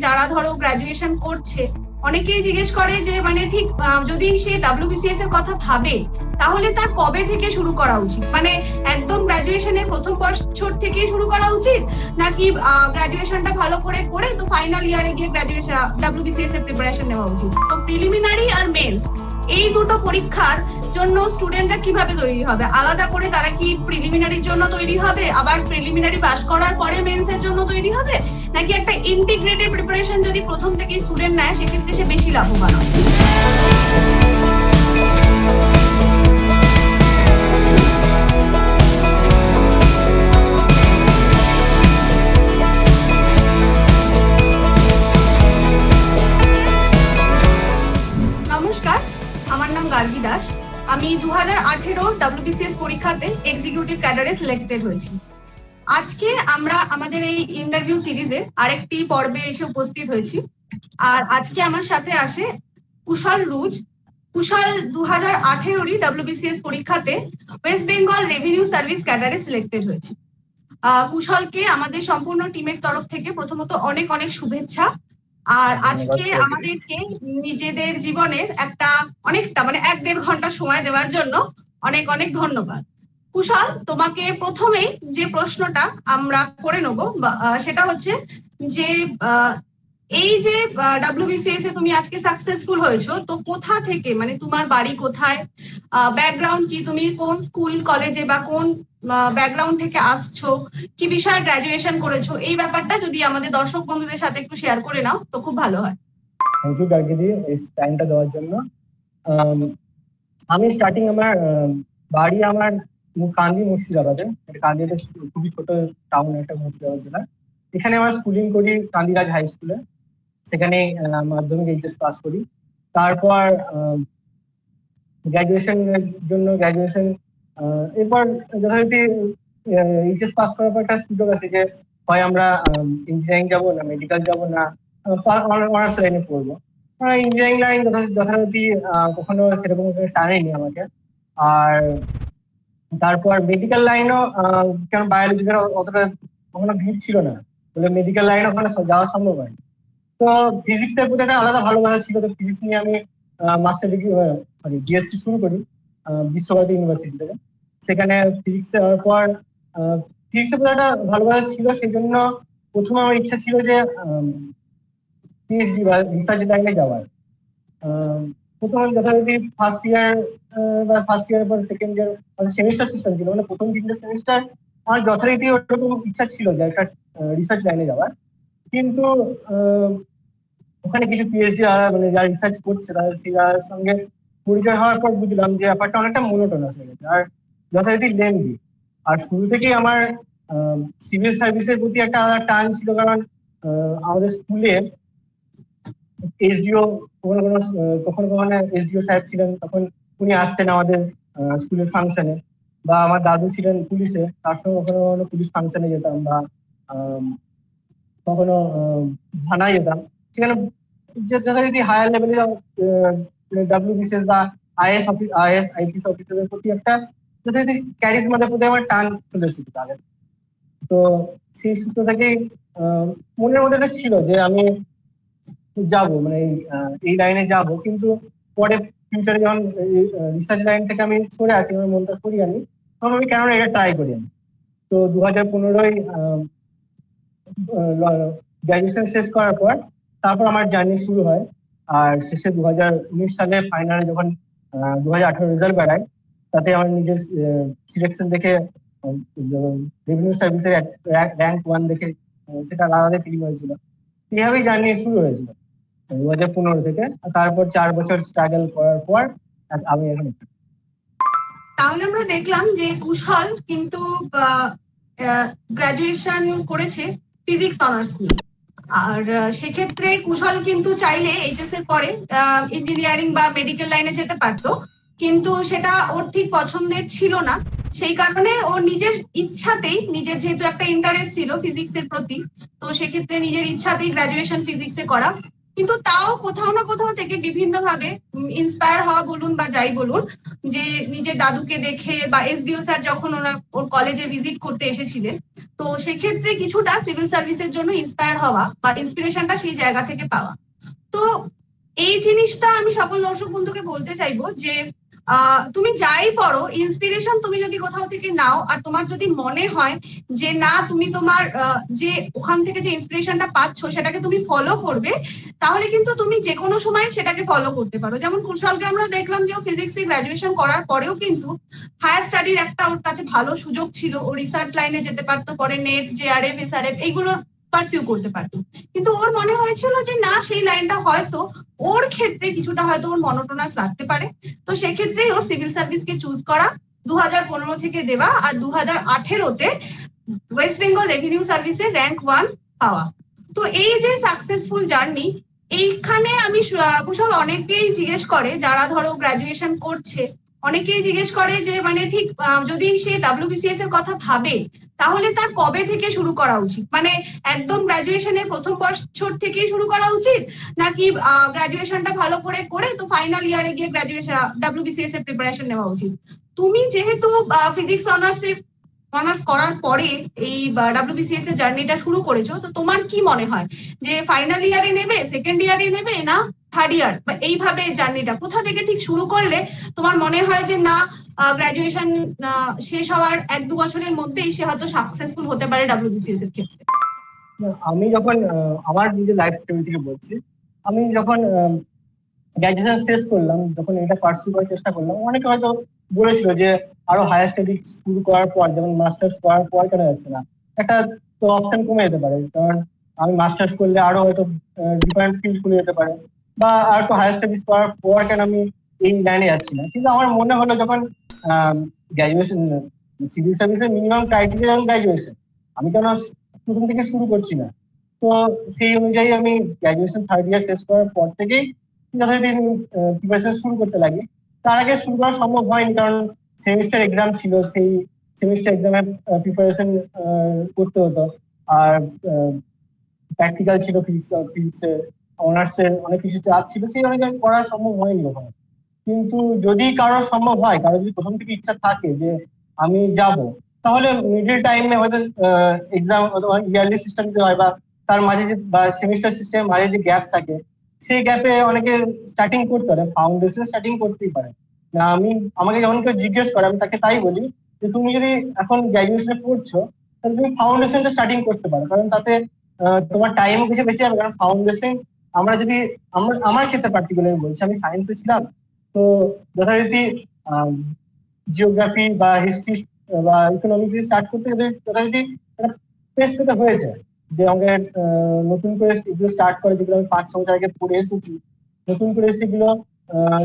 যারা ধরো গ্রাজুয়েশন করছে অনেকেই জিজ্ঞেস করে যে মানে ঠিক যদি সে ডাব্লিউবিসিএস এর কথা ভাবে তাহলে তার কবে থেকে শুরু করা উচিত, মানে একদম গ্রাজুয়েশনের প্রথম বছর থেকে শুরু করা উচিত নাকি গ্রাজুয়েশনটা ভালো করে করে তো ফাইনাল ইয়ারে গিয়ে গ্রাজুয়েশন ডাব্লিউবিসিএস এর প্রিপারেশন নেওয়া উচিত? তো প্রিলিমিনারি আর মেন্স এই দুটো পরীক্ষার জন্য স্টুডেন্টরা কিভাবে তৈরি হবে? আলাদা করে তারা কি প্রিলিমিনারির জন্য তৈরি হবে, আবার প্রিলিমিনারি পাস করার পরে মেন্স এর জন্য তৈরি হবে, নাকি একটা ইন্টিগ্রেটেড প্রিপারেশন যদি প্রথম থেকেই স্টুডেন্ট নেয় সেক্ষেত্রে সে বেশি লাভবান হয়? নমস্কার, আমার নাম গার্গী দাস। আমি 2018 ডাব্লিউবিসিএস পরীক্ষাতে এক্সিকিউটিভ ক্যাডারে সিলেক্টেড হয়েছি। আজকে আমরা আমাদের এই ইন্টারভিউ সিরিজে আরেকটি পর্বে এসে উপস্থিত হয়েছি। আর আজকে আমার সাথে আসে কুশল রুজ। কুশল 2018 ডাব্লিউবিসিএস পরীক্ষাতে ওয়েস্ট বেঙ্গল রেভিনিউ সার্ভিস ক্যাডারে সিলেক্টেড হয়েছে। কুশলকে আমাদের সম্পূর্ণ টিমের তরফ থেকে প্রথমত অনেক অনেক শুভেচ্ছা। আর আজকে আমাদেরকে নিজেদের জীবনের অনেকটা মানে 1-1.5 ঘন্টা সময় দেওয়ার জন্য অনেক অনেক ধন্যবাদ। কুশল, তোমাকে প্রথমেই যে প্রশ্নটা আমরা করে নেব সেটা হচ্ছে যে এই যে ডাব্লিউবিসিএস এ তুমি আজকে সাকসেসফুল হয়েছো, তো কোথা থেকে, মানে তোমার বাড়ি কোথায়, ব্যাকগ্রাউন্ড কি, তুমি কোন স্কুল কলেজে বা কোন ব্যাকগ্রাউন্ড থেকে আসছো, কি বিষয়ে গ্রাজুয়েশন করেছো, এই ব্যাপারটা যদি আমাদের দর্শক বন্ধুদের সাথে একটু শেয়ার করে নাও তো খুব ভালো হয়। থ্যাংক ইউ গার্গিদি এই টাইমটা দেওয়ার জন্য। আমি স্টার্টিং বাড়ি আমার কান্দি মুর্শিদাবাদে। কান্দি একটা খুবই ছোট টাউন, একটা মুর্শিদাবাদ জেলা। এখানে আমার স্কুলিং করি কান্দিরাজ হাই স্কুলে। সেখানে মাধ্যমিক এইচএস পাস করি। তারপর গ্রাজুয়েশনের জন্য এরপর যথারীতি এইচএস পাস করার পর একটা সুযোগ আছে যে হয় আমরা ইঞ্জিনিয়ারিং যাবো না মেডিকেল যাবো না অনার্স লাইনে পড়বো। ইঞ্জিনিয়ারিং লাইন যথারীতি কখনো সেরকম টানেনি আমাকে। আর তারপর মেডিকেল লাইনও কারণ বায়োলজিক্যাল অতটা কখনো ভিড় ছিল না বলে মেডিকেল লাইন ওখানে যাওয়া সম্ভব হয়। তো ফিজিক্স এর প্রতি একটা আলাদা ভালোবাসা ছিল, তো ফিজিক্স নিয়ে আমি মাস্টার ডিগ্রি বিএসসি শুরু করি বিশ্বভারতী ইউনিভার্সিটি থেকে। সেখানে ফিজিক্স এর পর ফিজিক্সের প্রতি একটা ভালোবাসা ছিল, সেই জন্য প্রথমে আমার ইচ্ছা ছিল যে পিএইচডি বা রিসার্চ লাইনে যাওয়ার। প্রথমে যথারীতি ফার্স্ট ইয়ার পর সেকেন্ড ইয়ার সেমিস্টার সিস্টেম ছিল, মানে প্রথম 3টে সেমিস্টার আমার যথারীতি ওরকম ইচ্ছা ছিল যে একটা রিসার্চ লাইনে যাওয়ার। কিন্তু ওখানে কিছু পিএইচডি মানে যারা রিসার্চ করছে তাদের সঙ্গে পরিচয় হওয়ার পর বুঝলাম যে ব্যাপারটা অনেকটা মোনোটোনাস হয়ে গেছে আর যথারীতি লেন্দি। আর শুরু থেকেই আমার সিভিল সার্ভিসের প্রতি একটা আলাদা টান ছিল, কারণ আমাদের স্কুলে এসডিও কখনো এসডিও সাহেব ছিলেন, তখন উনি আসতেন আমাদের স্কুলের ফাংশনে, বা আমার দাদু ছিলেন পুলিশে, তার সঙ্গে কখনো কখনো পুলিশ ফাংশনে যেতাম বা কখনো থানায় যেতাম। সেখানে যথারীতি হায়ার লেভেলে ডাব্লিউবিসিএস বা আইএস আইপিএস অফিসারের প্রতি একটা যথারীতি ক্যারিজমাদের প্রতি আমার টান চলে এসেছিল তাদের। তো সেই সূত্র থেকেই মনের মধ্যে একটা ছিল যে আমি যাবো, মানে এই লাইনে যাব। কিন্তু পরে ফিউচারে যখন রিসার্চ লাইন থেকে আমি সরে আসি, আমার মনটা করি আমি, তখন আমি কেন এটা ট্রাই করি আমি। তো 2015 গ্রাজুয়েশন শেষ করার পর তারপর আমার জার্নি শুরু হয়। আর শেষে 2019 সালে ফাইনালে যখন 2018 রেজাল্ট বেড়ায়, তাতে আমার নিজের সিলেকশন দেখে রেভিনিউ সার্ভিসের র্যাঙ্ক 1 দেখে সেটা আলাদা ফিলিং হয়েছিল। এইভাবেই জার্নি শুরু হয়েছিল 2015 থেকে। তারপর 4 বছর স্ট্রাগল করার পর আমি এখন। তাহলে আমরা দেখলাম যে কুশল কিন্তু গ্রাজুয়েশন করেছে ফিজিক্স অনার্স নিয়ে। আর সেক্ষেত্রে কুশল কিন্তু চাইলে এইচএস এর পরে ইঞ্জিনিয়ারিং বা মেডিকেল লাইনে যেতে পারতো, কিন্তু সেটা ওর ঠিক পছন্দের ছিল না। সেই কারণে ওর নিজের ইচ্ছাতেই, নিজের যেহেতু একটা ইন্টারেস্ট ছিল ফিজিক্স এর প্রতি, তো সেক্ষেত্রে নিজের ইচ্ছাতেই গ্রাজুয়েশন ফিজিক্সে করা। কিন্তু তাও কোথাও না কোথাও থেকে বিভিন্ন ভাবে ইন্সপায়ার হওয়া বলুন বা যাই বলুন, যে নিজের দাদুকে দেখে বা এসডিও স্যার যখন ওর কলেজে ভিজিট করতে এসেছিলেন, তো সেক্ষেত্রে কিছুটা সিভিল সার্ভিসের জন্য ইন্সপায়ার হওয়া বা ইন্সপিরেশনটা সেই জায়গা থেকে পাওয়া। তো এই জিনিসটা আমি সকল দর্শক বন্ধুকে বলতে চাইবো যে তুমি যাই পড়ো, ইন্সপিরেশন তুমি যদি কোথাও থেকে নাও আর তোমার যদি মনে হয় যে না তুমি তোমার যে ওখান থেকে যে ইন্সপিরেশনটা পাচ্ছ সেটাকে তুমি ফলো করবে, তাহলে কিন্তু তুমি যে কোনো সময় সেটাকে ফলো করতে পারো। যেমন কুশলকে আমরা দেখলাম যে ও ফিজিক্সে গ্রাজুয়েশন করার পরেও কিন্তু হায়ার স্টাডির একটা ওর কাছে ভালো সুযোগ ছিল, ও রিসার্চ লাইনে যেতে পারতো, পরে নেট, জেআরএফ, এসআরএফ এইগুলোর পারসিউ করতে পারতো। কিন্তু ওর মনে হয়েছিল যে না, সেই লাইনটা হয়তো ওর ক্ষেত্রে কিছুটা হয়তো ওর মনোটোনাস লাগতে পারে। তো সেক্ষেত্রেই ওর সিভিল সার্ভিসকে চুজ করা, 2015 থেকে দেওয়া, আর 2018-তে ওয়েস্ট বেঙ্গল রেভিনিউ সার্ভিসে র্যাঙ্ক 1 পাওয়া। তো এই যে সাকসেসফুল জার্নি, এইখানে আমি কুশল অনেকেই জিজ্ঞেস করে, যারা ধরো গ্রাজুয়েশন করছে, অনেকেই জিজ্ঞেস করে যে মানে ঠিক যদি সে ডাব্লিউবিসিএস এর কথা ভাবে তাহলে তার কবে থেকে শুরু করা উচিত, মানে একদম গ্রাজুয়েশনের প্রথম বছর থেকেই শুরু করা উচিত, নাকি গ্রাজুয়েশনটা ভালো করে করে তো ফাইনাল ইয়ারে গিয়ে গ্রাজুয়েশন ডাব্লিউবিসিএস এর প্রিপারেশন নেওয়া উচিত? তুমি যেহেতু ফিজিক্স অনার্স করার পরে এই ডাব্লিউবিসিএস এর জার্নিটা শুরু করেছো, তো তোমার কি মনে হয় যে ফাইনাল ইয়ারে নেবে, সেকেন্ড ইয়ারে নেবে, না থার্ড ইয়ার, বা এইভাবে জার্নিটা কোথা থেকে ঠিক শুরু করলে তোমার মনে হয় যে না গ্রাজুয়েশন শেষ হওয়ার 1-2 বছরের মধ্যেই সে হয়তো সাকসেসফুল হতে পারে ডাব্লিউবিসিএস এর ক্ষেত্রে? আমি যখন আমার নিজের লাইফ স্টোরি থেকে বলছি, আমি যখন গ্রাজুয়েশন শেষ করলাম, যখন এটা পার্সিউ করার চেষ্টা করলাম, অনেকে হয়তো বলেছিল যে আরো হায়ার স্টাডি শুরু করার পর, যেমন মাস্টার্স করার পর কেন যাচ্ছে না, একটা তো অপশন কমে যেতে পারে, কারণ আমি মাস্টার্স করলে আরো হয়তো ডিফারেন্ট ফিল্ড খুলে যেতে পারে, বা আর তো হায়ার স্টাডিজ করার পর কেন আমি এই লাইনে যাচ্ছি না। কিন্তু আমার মনে হলো যখন গ্রাজুয়েশন, সিভিল সার্ভিসের মিনিমাম ক্রাইটেরিয়া গ্রাজুয়েশন, আমি কেন প্রথম থেকে শুরু করছি না। তো সেই অনুযায়ী আমি গ্রাজুয়েশন থার্ড ইয়ার শেষ করার পর থেকেই যথারীতি প্রিপারেশন শুরু করতে লাগি। তার আগে শুরু করা সম্ভব হয়নি, কারণ সেমিস্টার এক্সাম ছিল, সেই সেমিস্টার এক্সামের প্রিপারেশন করতে হতো, আর প্র্যাকটিক্যাল ছিল ফিজিক্সের, অনার্সের অনেক কিছু চাপ ছিল, সেই অনেক করা সম্ভব হয়নি ওখানে। কিন্তু যদি কারোর সম্ভব হয়, কারোর যদি প্রথম থেকে ইচ্ছা থাকে যে আমি যাব, তাহলে মিডল টাইমে হয়তো এক্সাম ইয়ারলি সিস্টেম হয়, বা তার মাঝে যে বা সেমিস্টার সিস্টেমের মাঝে যে গ্যাপ থাকে, সেই গ্যাপে অনেকে স্টার্টিং করতে পারে, ফাউন্ডেশন স্টার্টিং করতেই পারে। আমাকে যখন কেউ জিজ্ঞেস করে, আমি তাকে তাই বলি যে তুমি যদি এখন গ্রাজুয়েশনে পড়ছো, তাহলে তুমি ফাউন্ডেশনটা স্টার্টিং করতে পারো, কারণ তাতে তোমার টাইম কিছু বেঁচে যাবে। কারণ ফাউন্ডেশন আমরা যদি আমার ক্ষেত্রে পার্টিকুলারলি বলছি, আমি সায়েন্সে ছিলাম, তো যথারীতি জিওগ্রাফি বা হিস্ট্রি বা ইকোনমিক্স স্টার্ট করতে গেলে যথারীতি একটা পেস পেতে হয়েছে, যে আমাকে নতুন করে এগুলো স্টার্ট করে, যেগুলো আমি 5-6 বছর আগে পড়ে এসেছি, নতুন করে সেগুলো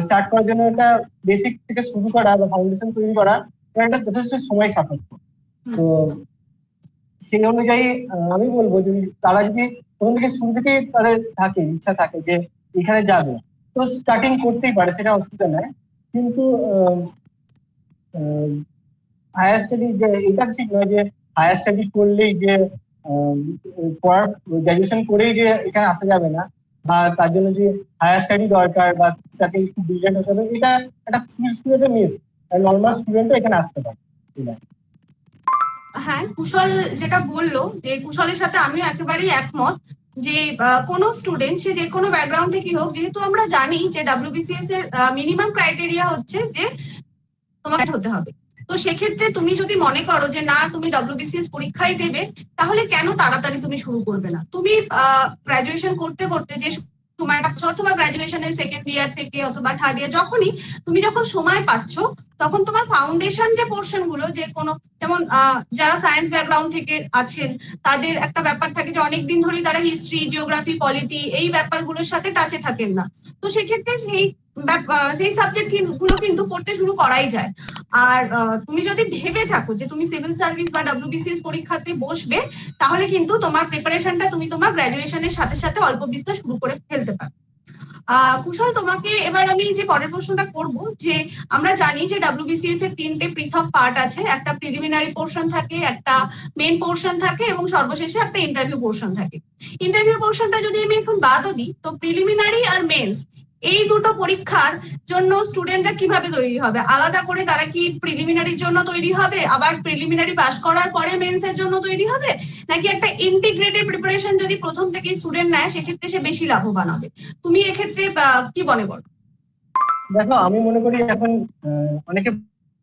স্টার্ট করার জন্য একটা বেসিক থেকে শুরু করা বা ফাউন্ডেশন তৈরি করা একটা যথেষ্ট সময় সাপেক্ষ। তো সেই অনুযায়ী আমি বলবো যে তারা যদি প্রথম থেকে শুরু থেকেই তাদের থাকে, ইচ্ছা থাকে যে এখানে যাবে, তো স্টার্টিং করতেই পারে, সেটা অসুবিধা নাই। কিন্তু হায়ার স্টাডি যে এটা ঠিক নয় যে হায়ার স্টাডি করলেই যে পড়ার গ্রাজুয়েশন করেই যে এখানে আসা যাবে না, বা তার জন্য যে হায়ার স্টাডি দরকার বা তাকে একটু ব্রিলিয়েন্ট হতে হবে, এটা একটা স্টুডেন্টের মিথ। নর্মাল স্টুডেন্টও এখানে আসতে পারে। হ্যাঁ, কুশল যেটা বললো, যে কুশলের সাথে আমিও একেবারেই একমত, যে কোনো স্টুডেন্ট সে যে কোনো ব্যাকগ্রাউন্ড থেকে হোক, যেহেতু আমরা জানি যে ডাব্লিউবিসিএস এর মিনিমাম ক্রাইটেরিয়া হচ্ছে যে তোমাকে হতে হবে। তো সেক্ষেত্রে তুমি যদি মনে করো যে না তুমি ডাব্লিউবিসিএস পরীক্ষাই দেবে, তাহলে কেন তাড়াতাড়ি তুমি শুরু করবে না? তুমি গ্রাজুয়েশন করতে করতে যে সময়টা, অথবা গ্রাজুয়েশনের সেকেন্ড ইয়ার থেকে অথবা থার্ড ইয়ার, তুমি যখন সময় পাচ্ছ, তখন তোমার ফাউন্ডেশন যে পোর্শন গুলো, যে কোনো যেমন যারা সায়েন্স ব্যাকগ্রাউন্ড থেকে আছেন, তাদের একটা ব্যাপার থাকে যে অনেকদিন ধরেই তারা হিস্ট্রি, জিওগ্রাফি, পলিটি এই ব্যাপারগুলোর সাথে টাচে থাকেন না। তো সেক্ষেত্রে সেই সাবজেক্ট গুলো কিন্তু পড়তে শুরু করাই যায়। আর তুমি যদি ভেবে থাকো যে তুমি সিভিল সার্ভিস বা ডাব্লিউবিসিএস পরীক্ষাতে বসবে, তাহলে কিন্তু তোমার প্রিপারেশনটা তুমি তোমার গ্রাজুয়েশনের সাথে সাথে অল্প বিস্তর শুরু করে ফেলতে পারো। কুশল, তোমাকে এবার আমি যে পরের প্রশ্নটা করব, যে আমরা জানি যে ডাব্লিউবিসিএস এর 3টে পৃথক পার্ট আছে, একটা প্রিলিমিনারি পোর্শন থাকে, একটা মেন পোর্শন থাকে এবং সর্বশেষে একটা ইন্টারভিউ পোর্শন থাকে। ইন্টারভিউ পোর্শনটা যদি আমি এখন বাদও দিই, তো প্রিলিমিনারি আর মেন্স এই দুটো পরীক্ষার জন্য স্টুডেন্টরা কিভাবে তৈরি হবে? আলাদা করে তারা কি প্রিলিমিনারির জন্য তৈরি হবে, আবার প্রিলিমিনারি পাস করার পরে মেন্স এর জন্য তৈরি হবে, নাকি একটা ইন্টিগ্রেটেড প্রিপারেশন যদি প্রথম থেকেই স্টুডেন্ট নেয় সেক্ষেত্রে সে বেশি লাভবান হবে? তুমি এক্ষেত্রে কি মনে করো? দেখো, আমি মনে করি এখন অনেকে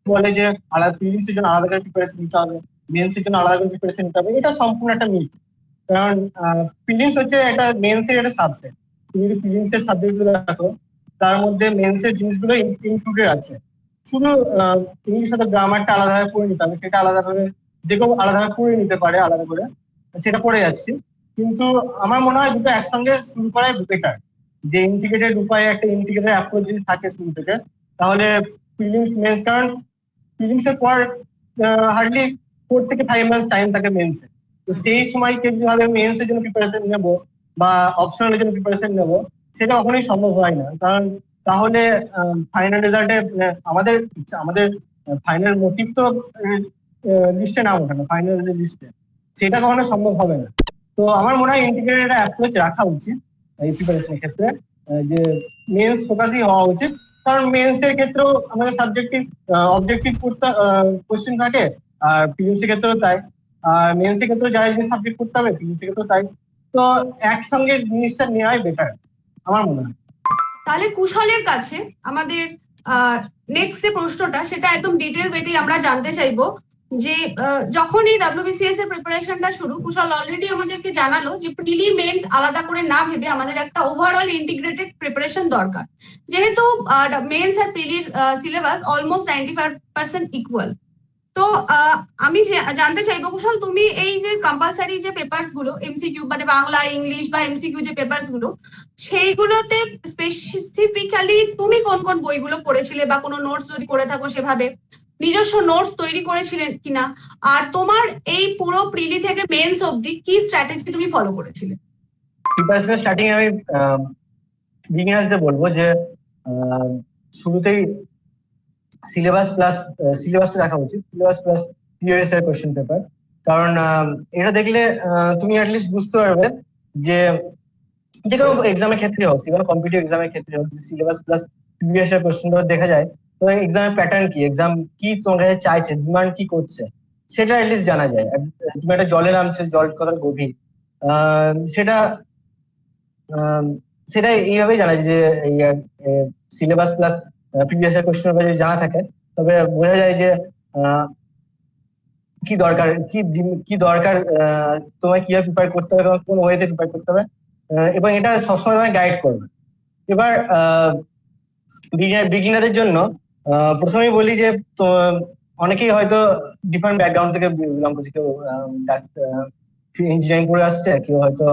বলে যে আলাদা প্রিলিমস এর জন্য আলাদা করে প্রিপারেশন নিতে হবে, মেন্স এর জন্য আলাদা করে প্রিপারেশন নিতে হবে। এটা সম্পূর্ণ একটা মিথ। কারণ প্রিলিমস হচ্ছে একটা মেন্স এর একটা সাবসেট। তুমি যদি প্রিলিমস এর সাবজেক্ট গুলো দেখো, তার মধ্যে মেন্স এর জিনিসগুলো ইনক্লুডেড আছে। শুধু ইংলিশ সাথে গ্রামারটা আলাদাভাবে পড়ে নিতে হবে, সেটা আলাদাভাবে যে কেউ আলাদাভাবে পড়ে নিতে পারে আলাদা করে, সেটা পড়ে যাচ্ছি। কিন্তু আমার মনে হয় দুটো একসঙ্গে শুরু করাই বেটার। যে ইন্টিগ্রেটেড উপায়ে একটা ইন্টিগ্রেটেড অ্যাপ্রোচ যদি থাকে শুরু থেকে, তাহলে প্রিলিমস মেন্স, কারণ প্রিলিমস এর পর হার্ডলি 4 থেকে 5 মাস টাইম থাকে মেন্সে। তো সেই সময়কে যেভাবে মেন্স এর জন্য প্রিপারেশন নেবো বা অপশনালের জন্য প্রিপারেশন নেবো, সেটা কখনোই সম্ভব হয় না। কারণ তাহলে ফাইনাল রেজাল্টে আমাদের আমাদের ফাইনাল মোটিভ তো লিস্টে নাম ওঠে না, ফাইনাল লিস্টে, সেটা কখনো সম্ভব হবে না। তো আমার মনে হয় ইন্টিগ্রেটেড অ্যাপ্রোচ রাখা উচিত এই প্রিপারেশনের ক্ষেত্রে, যে মেন্স ফোকাসই হওয়া উচিত। কারণ মেন্স এর ক্ষেত্রেও আমাদের সাবজেক্টিভ অবজেক্টিভ কোশ্চেন থাকে, আর প্রিলিমস এর ক্ষেত্রেও তাই। আর মেন্স এর ক্ষেত্রেও যা জিনিস সাবজেক্ট করতে হবে, প্রিলিমস এর ক্ষেত্রেও তাই। তো একসঙ্গে জিনিসটা নেওয়াই বেটার আমার মনে হয়। তাহলে কুশলের কাছে আমাদের নেক্সট যে প্রশ্নটা, সেটা একদম ডিটেল ওয়েতেই আমরা জানতে চাইবো যে যখন এই ডাব্লিউবিসিএস এর প্রিপারেশনটা শুরু, কুশল অলরেডি আমাদেরকে জানালো যে প্রিলি মেন্স আলাদা করে না ভেবে আমাদের একটা ওভারঅল ইন্টিগ্রেটেড প্রিপারেশন দরকার, যেহেতু মেন্স আর প্রিলির সিলেবাস অলমোস্ট 95% ইকুয়াল। তো আমি জানতে চাইবো কুশল, তুমি এই যে কম্পালসারি যে পেপারস গুলো এমসিকিউ মানে বাংলা ইংলিশ বা এমসিকিউ যে পেপারস গুলো, সেইগুলোতে স্পেসিফিক্যালি তুমি কোন কোন বইগুলো পড়েছিলে, বা কোনো নোটস যদি করে থাকো সেভাবে নিজস্ব নোটস তৈরি করেছিলেন কিনা, আর তোমার এই পুরো প্রিলি থেকে মেন্স অবধি কি স্ট্র্যাটেজি তুমি ফলো করেছিলে? প্রিপারেশন স্টার্টিং আমি বিগিনার্সদের বলবো যে শুরুতেই সিলেবাসটা দেখা উচিত, syllabus plus previous year question paper. কারণ এটা দেখলে তুমি অ্যাটলিস্ট বুঝতে পারবে যে যে কোনো এক্সামের ক্ষেত্রে হোক, যে কোনো কম্পিটিটিভ এক্সামের ক্ষেত্রে হোক, syllabus plus previous year question paper দেখা যায়, তো এক্সামের প্যাটার্ন কি, এক্সাম কি তোমার কাছে চাইছে, ডিমান্ড কি করছে, সেটা অ্যাটলিস্ট জানা যায়। তুমি একটা জলে নামছে, জল কত গভীর, সেটা সেটা এইভাবেই জানা যায় যে syllabus plus previous year question paper যদি জানা থাকে, তবে বোঝা যায় যে কি দরকার, কি দরকার, তোমায় কিভাবে প্রিপেয়ার করতে হবে, তোমার কোন ওয়েতে প্রিপেয়ার করতে হবে, এবং এটা সবসময় তোমায় গাইড করবে। এবার বিগিনারদের জন্য প্রথমেই বলি যে তো অনেকেই হয়তো ডিফারেন্ট ব্যাকগ্রাউন্ড থেকে বিলং করছে। কেউ ইঞ্জিনিয়ারিং পড়ে আসছে, কেউ হয়তো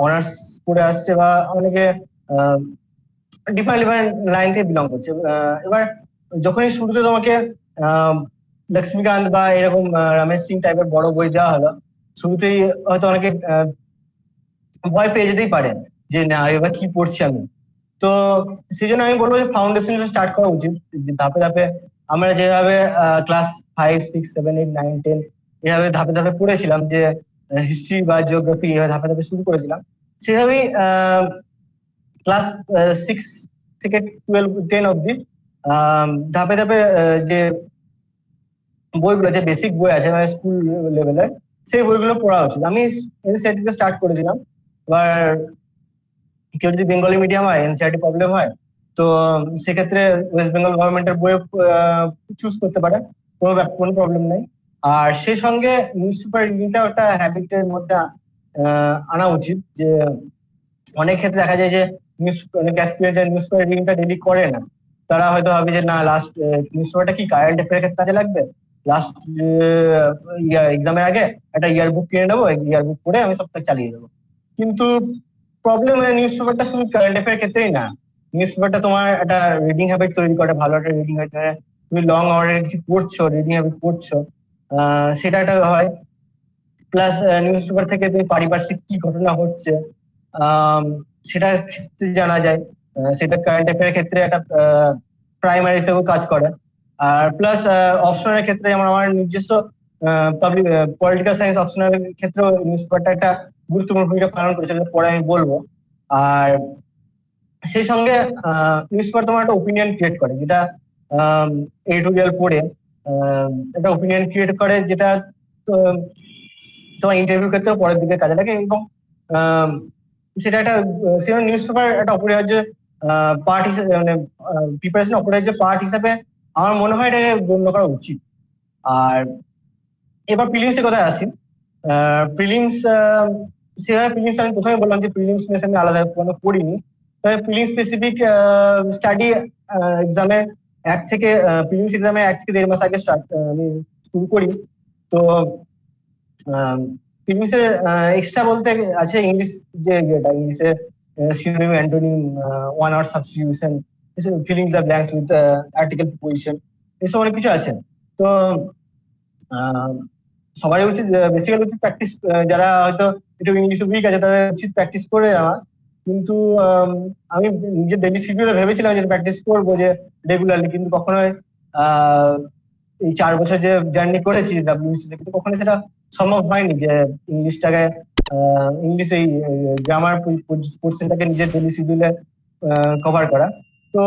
অনার্স পড়ে আসছে, বা অনেকে ডিফারেন্ট ডিফারেন্ট লাইন থেকে বিলং করছে। এবার যখনই শুরুতে তোমাকে লক্ষ্মীকান্ত বা এরকম রমেশ সিং টাইপের বড় বই দেওয়া হলো, শুরুতেই হয়তো অনেকে ভয় পেয়ে যেতেই পারেন যে না এবার কি পড়ছি আমি। তো সেই জন্য আমি বলবো যে ফাউন্ডেশন স্টার্ট করা উচিত। ধাপে ধাপে আমরা যেভাবে ক্লাস 5, 6, 7, 8, 9, 10 এভাবে ধাপে ধাপে পড়েছিলাম, যে হিস্ট্রি বা জিওগ্রাফি এভাবে ধাপে ধাপে শুরু করেছিলাম, সেভাবেই ক্লাস 6 থেকে 12, 10 অব্দি ধাপে ধাপে যে বইগুলো, যে বেসিক বই আছে মানে স্কুল লেভেলে, সেই বইগুলো পড়া উচিত। আমি এনসিইআরটি স্টার্ট করেছিলাম। এবার কেউ যদি বেঙ্গলি মিডিয়াম হয়, এনসিইআরটি প্রবলেম হয়, তো সেক্ষেত্রে ওয়েস্ট বেঙ্গল গভর্নমেন্টের বই চুজ করতে পারে, কোনো প্রবলেম নেই। আর সেই সঙ্গে নিউজ পেপার রিডিংটা একটা হ্যাবিটের মধ্যে আনা উচিত। যে অনেক ক্ষেত্রে দেখা যায় যে অনেক অ্যাসপিরেন্ট নিউজ পেপার রিডিংটা ডেলি করে না। তারা হয়তো ভাবে যে না লাস্ট নিউজ পেপারটা কি কারেন্ট অ্যাফেয়ারের ক্ষেত্রে কাজে লাগবে, লাস্ট এক্সামের আগে একটা ইয়ার বুক কিনে নেবো, ইয়ার বুক পড়ে আমি সবটা চালিয়ে দেবো। কিন্তু প্রবলেম নিউজ পেপারটা শুধু কারেন্ট অ্যাফেয়ার ক্ষেত্রেই না, নিউজ পেপারটা তোমার একটা রিডিং হ্যাবিট তৈরি করে, ভালো একটা রিডিং হ্যাবিট, তুমি লং আওয়ারের কিছু পড়ছো, রিডিং হ্যাবিট পড়ছো, সেটা একটা হয়। প্লাস নিউজ পেপার থেকে তুমি পারিপার্শ্বিক কি ঘটনা হচ্ছে সেটা জানা যায়। সেটা কারেন্ট অ্যাফেয়ারের ক্ষেত্রে একটা প্রাইমারি হিসেবে কাজ করে। আর প্লাস অপশনের ক্ষেত্রে যেমন আমার নিজস্ব পাবলিক পলিটিক্যাল সায়েন্স অপশনের ক্ষেত্রে নিউজ পেপারটা একটা গুরুত্বপূর্ণ ভূমিকা পালন করেছে, যেটা পরে আমি বলবো। আর সেই সঙ্গে নিউজ পেপার তোমার একটা ওপিনিয়ন ক্রিয়েট করে, যেটা এডিটোরিয়াল পড়ে একটা ওপিনিয়ন ক্রিয়েট করে, যেটা তো- তোমার ইন্টারভিউ ক্ষেত্রেও পরের দিকে কাজে লাগে। এবং আম, সেটা একটা সেটা নিউজ পেপার একটা অপরিহার্য পার্ট হিসেবে, মানে প্রিপারেশন অপরিহার্য পার্ট হিসেবে আমার মনে হয় এটাকে গণ্য করা উচিত। আর এবার প্রিলিমস এর কথায় আসি। প্রিলিমস সেভাবে প্রিলিমস আমি প্রথমে বললাম যে প্রিলিমস নিয়ে আমি আলাদা কোনো পড়িনি, তবে প্রিলিমস স্পেসিফিক স্টাডি এক্সামে প্রিলিমস এক্সামে 1 থেকে 1.5 মাস আগে আমি শুরু করি। তো প্রিলিমস এর এক্সট্রা বলতে আছে ইংলিশ, যে ইয়েটা ইংলিশে synonym antonym, one word substitution, filling the blanks with article preposition, এসব অনেক কিছু আছে। তো আহ, সবারই উচিত, বেসিক্যালি উচিত প্র্যাকটিস, যারা হয়তো একটু ইংলিশে উইক আছে তাদের উচিত প্র্যাকটিস করে যাওয়া। কিন্তু আমি নিজের ডেইলি শিডিউলে ভেবেছিলাম যে প্র্যাকটিস করবো যে রেগুলারলি, কিন্তু কখনোই আহ, এই 4 বছর যে জার্নি করেছি ডাব্লিউবিসি তে, কিন্তু কখনো সেটা সম্ভব হয়নি যে ইংলিশটাকে ইংলিশ এই গ্রামার পোর্শনটাকে নিজের ডেইলি শিডিউলে কভার করা। তো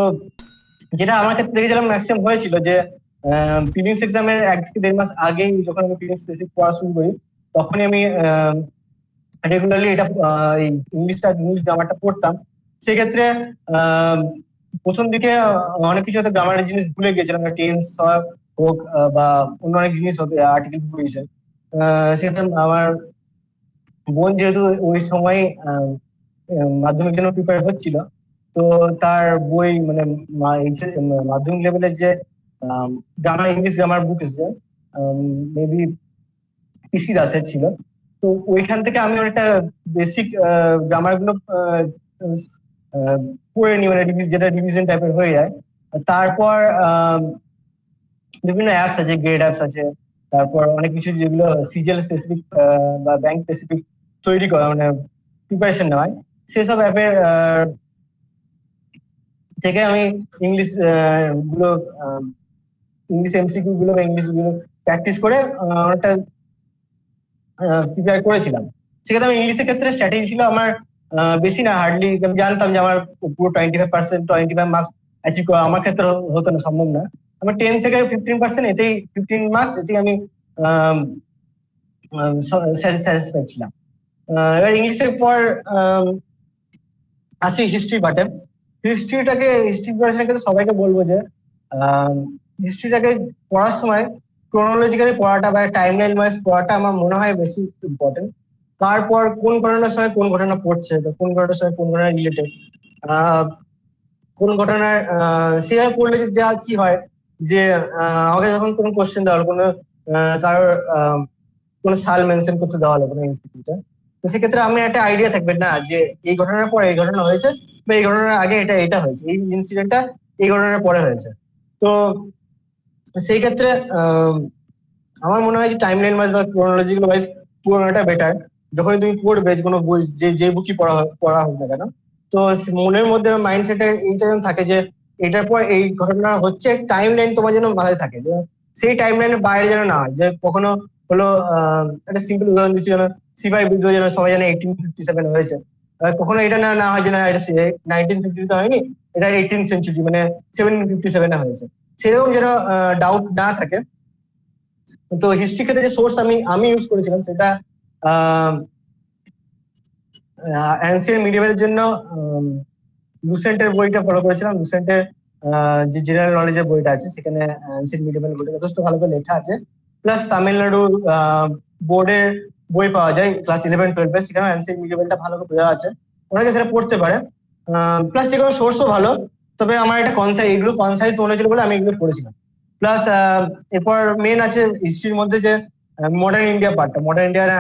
যেটা আমার ক্ষেত্রে দেখেছিলাম ম্যাক্সিমাম হয়েছিল যে প্রিলিমস এক্সামের 1 থেকে 1.5 মাস আগেই যখন আমি প্রিলিমস বেসিক পড়া শুরু করি, তখনই আমি রেগুলারলি এটা এই ইংলিশ গ্রামারটা পড়তাম। সেক্ষেত্রে আহ, প্রথম দিকে অনেক কিছু হয়তো গ্রামারের জিনিস ভুলে গেছিলাম, টেন্স হোক বা অন্য অনেক জিনিস হোক, আর্টিকেল প্রিপোজিশন। সেক্ষেত্রে আমার বোন যেহেতু ওই সময় মাধ্যমিক জন্য প্রিপেয়ার হচ্ছিল, তো তার বই মানে মাধ্যমিক লেভেলের যে ইংলিশ গ্রামার বুক এসেছে, মেবি পিসি দাসের ছিল। তো ওইখান থেকে আমি অনেকটা বেসিক গ্রামার গুলো আহ, পড়ে নি, মানে যেটা রিভিশন টাইপের হয়ে যায়। তারপর বিভিন্ন অ্যাপস আছে, গ্রেড অ্যাপস আছে, তারপর অনেক কিছু যেগুলো সিজিএল স্পেসিফিক বা ব্যাংক স্পেসিফিক তৈরি করা, মানে প্রিপারেশন নেওয়া হয়, সেসব অ্যাপের থেকে আমি ইংলিশ গুলো ইংলিশ এমসিকিউ গুলো বা ইংলিশ গুলো প্র্যাকটিস করে অনেকটা প্রিপেয়ার করেছিলাম। সেক্ষেত্রে আমি ইংলিশের ক্ষেত্রে স্ট্র্যাটেজি ছিল আমার বেশি না, হার্ডলি আমি জানতাম যে আমার পুরো 25 মার্কস অ্যাচিভ করা আমার ক্ষেত্রে হতো না, সম্ভব না। আমার 10 থেকে 15%, এতেই 15 মার্কস, এতেই আমি স্যাটিসফাইড ছিলাম। এবার ইংলিশের পর আসি হিস্ট্রি পার্টে। হিস্ট্রি প্রিপারেশনের ক্ষেত্রে সবাইকে বলবো যে হিস্ট্রিটাকে পড়ার সময় ক্রোনোলজিক্যালি পড়াটা বা টাইম লাইন ওয়াইজ পড়াটা আমার মনে হয় বেশি ইম্পর্টেন্ট। তারপর কোন ঘটনার সময় কোন ঘটনা পড়ছে, তো কোন ঘটনার সময় কোন ঘটনা রিলেটেড, কোন ঘটনার সেভাবে পড়লে যা কি হয় যে আমাকে যখন কোনো কোশ্চেন দেওয়া হলো, কোনো কারোর কোনো সাল মেনশন করতে দেওয়া হলো কোনো ইনস্টিটিউটে, তো সেক্ষেত্রে আমি একটা আইডিয়া থাকবে না যে এই ঘটনার পরে এই ঘটনা হয়েছে বা এই ঘটনার আগে এটা এটা হয়েছে, এই ইনসিডেন্টটা এই ঘটনার পরে হয়েছে। তো সেই ক্ষেত্রে আমার মনে হয় যে টাইম লাইন ওয়াইজ বা ক্রোনোলজিক্যাল ওয়াইজ পুরোনোটা বেটার। যখনই তুমি পড়বে কোনো বই, যে বুকই পড়া হোক না কেন, তো মনের মধ্যে মাইন্ডসেটে এইটা যেন থাকে যে এটার পর এই ঘটনা হচ্ছে, টাইম লাইন তোমার যেন মাথায় থাকে, যে সেই টাইম লাইনের বাইরে যেন না হয়। যে কখনো হলো একটা সিম্পল উদাহরণ দিচ্ছি, যেন সিপাহি বিদ্রোহ যেন সবাই জানে 1857 হয়েছে, কখনো এটা না না হয় যে না এটা 1950 হয়নি, এটা 18th সেঞ্চুরি মানে 1757 হয়েছে, সেরকম যেন ডাউট না থাকে। তো হিস্ট্রি ক্ষেত্রে যে সোর্স আমি আমি ইউজ করেছিলাম সেটা অ্যানসিয়েন্ট মিডিয়েভেলের জন্য লুসেন্টের বইটা ফলো করেছিলাম। লুসেন্টের যে জেনারেল নলেজের বইটা আছে, সেখানে অ্যানসিয়েন্ট মিডিয়েভেল বইটা যথেষ্ট ভালো করে লেখা আছে। প্লাস তামিলনাড়ুর বোর্ডের বই পাওয়া যায় ক্লাস 11-12 সেখানে অ্যানসিয়েন্ট মিডিয়েভেলটা ভালো করে বোঝা আছে, অনেকে সেটা পড়তে পারে। প্লাস যে কোনো সোর্সও ভালো, তবে আমার এটা এগুলো কনসাইজ মনে হয়েছিল বলে আমি এগুলো পড়েছিলাম। প্লাস এরপর মেন আছে হিস্ট্রির মধ্যে যে মডার্ন ইন্ডিয়া পার্টটা, মডার্ন ইন্ডিয়ার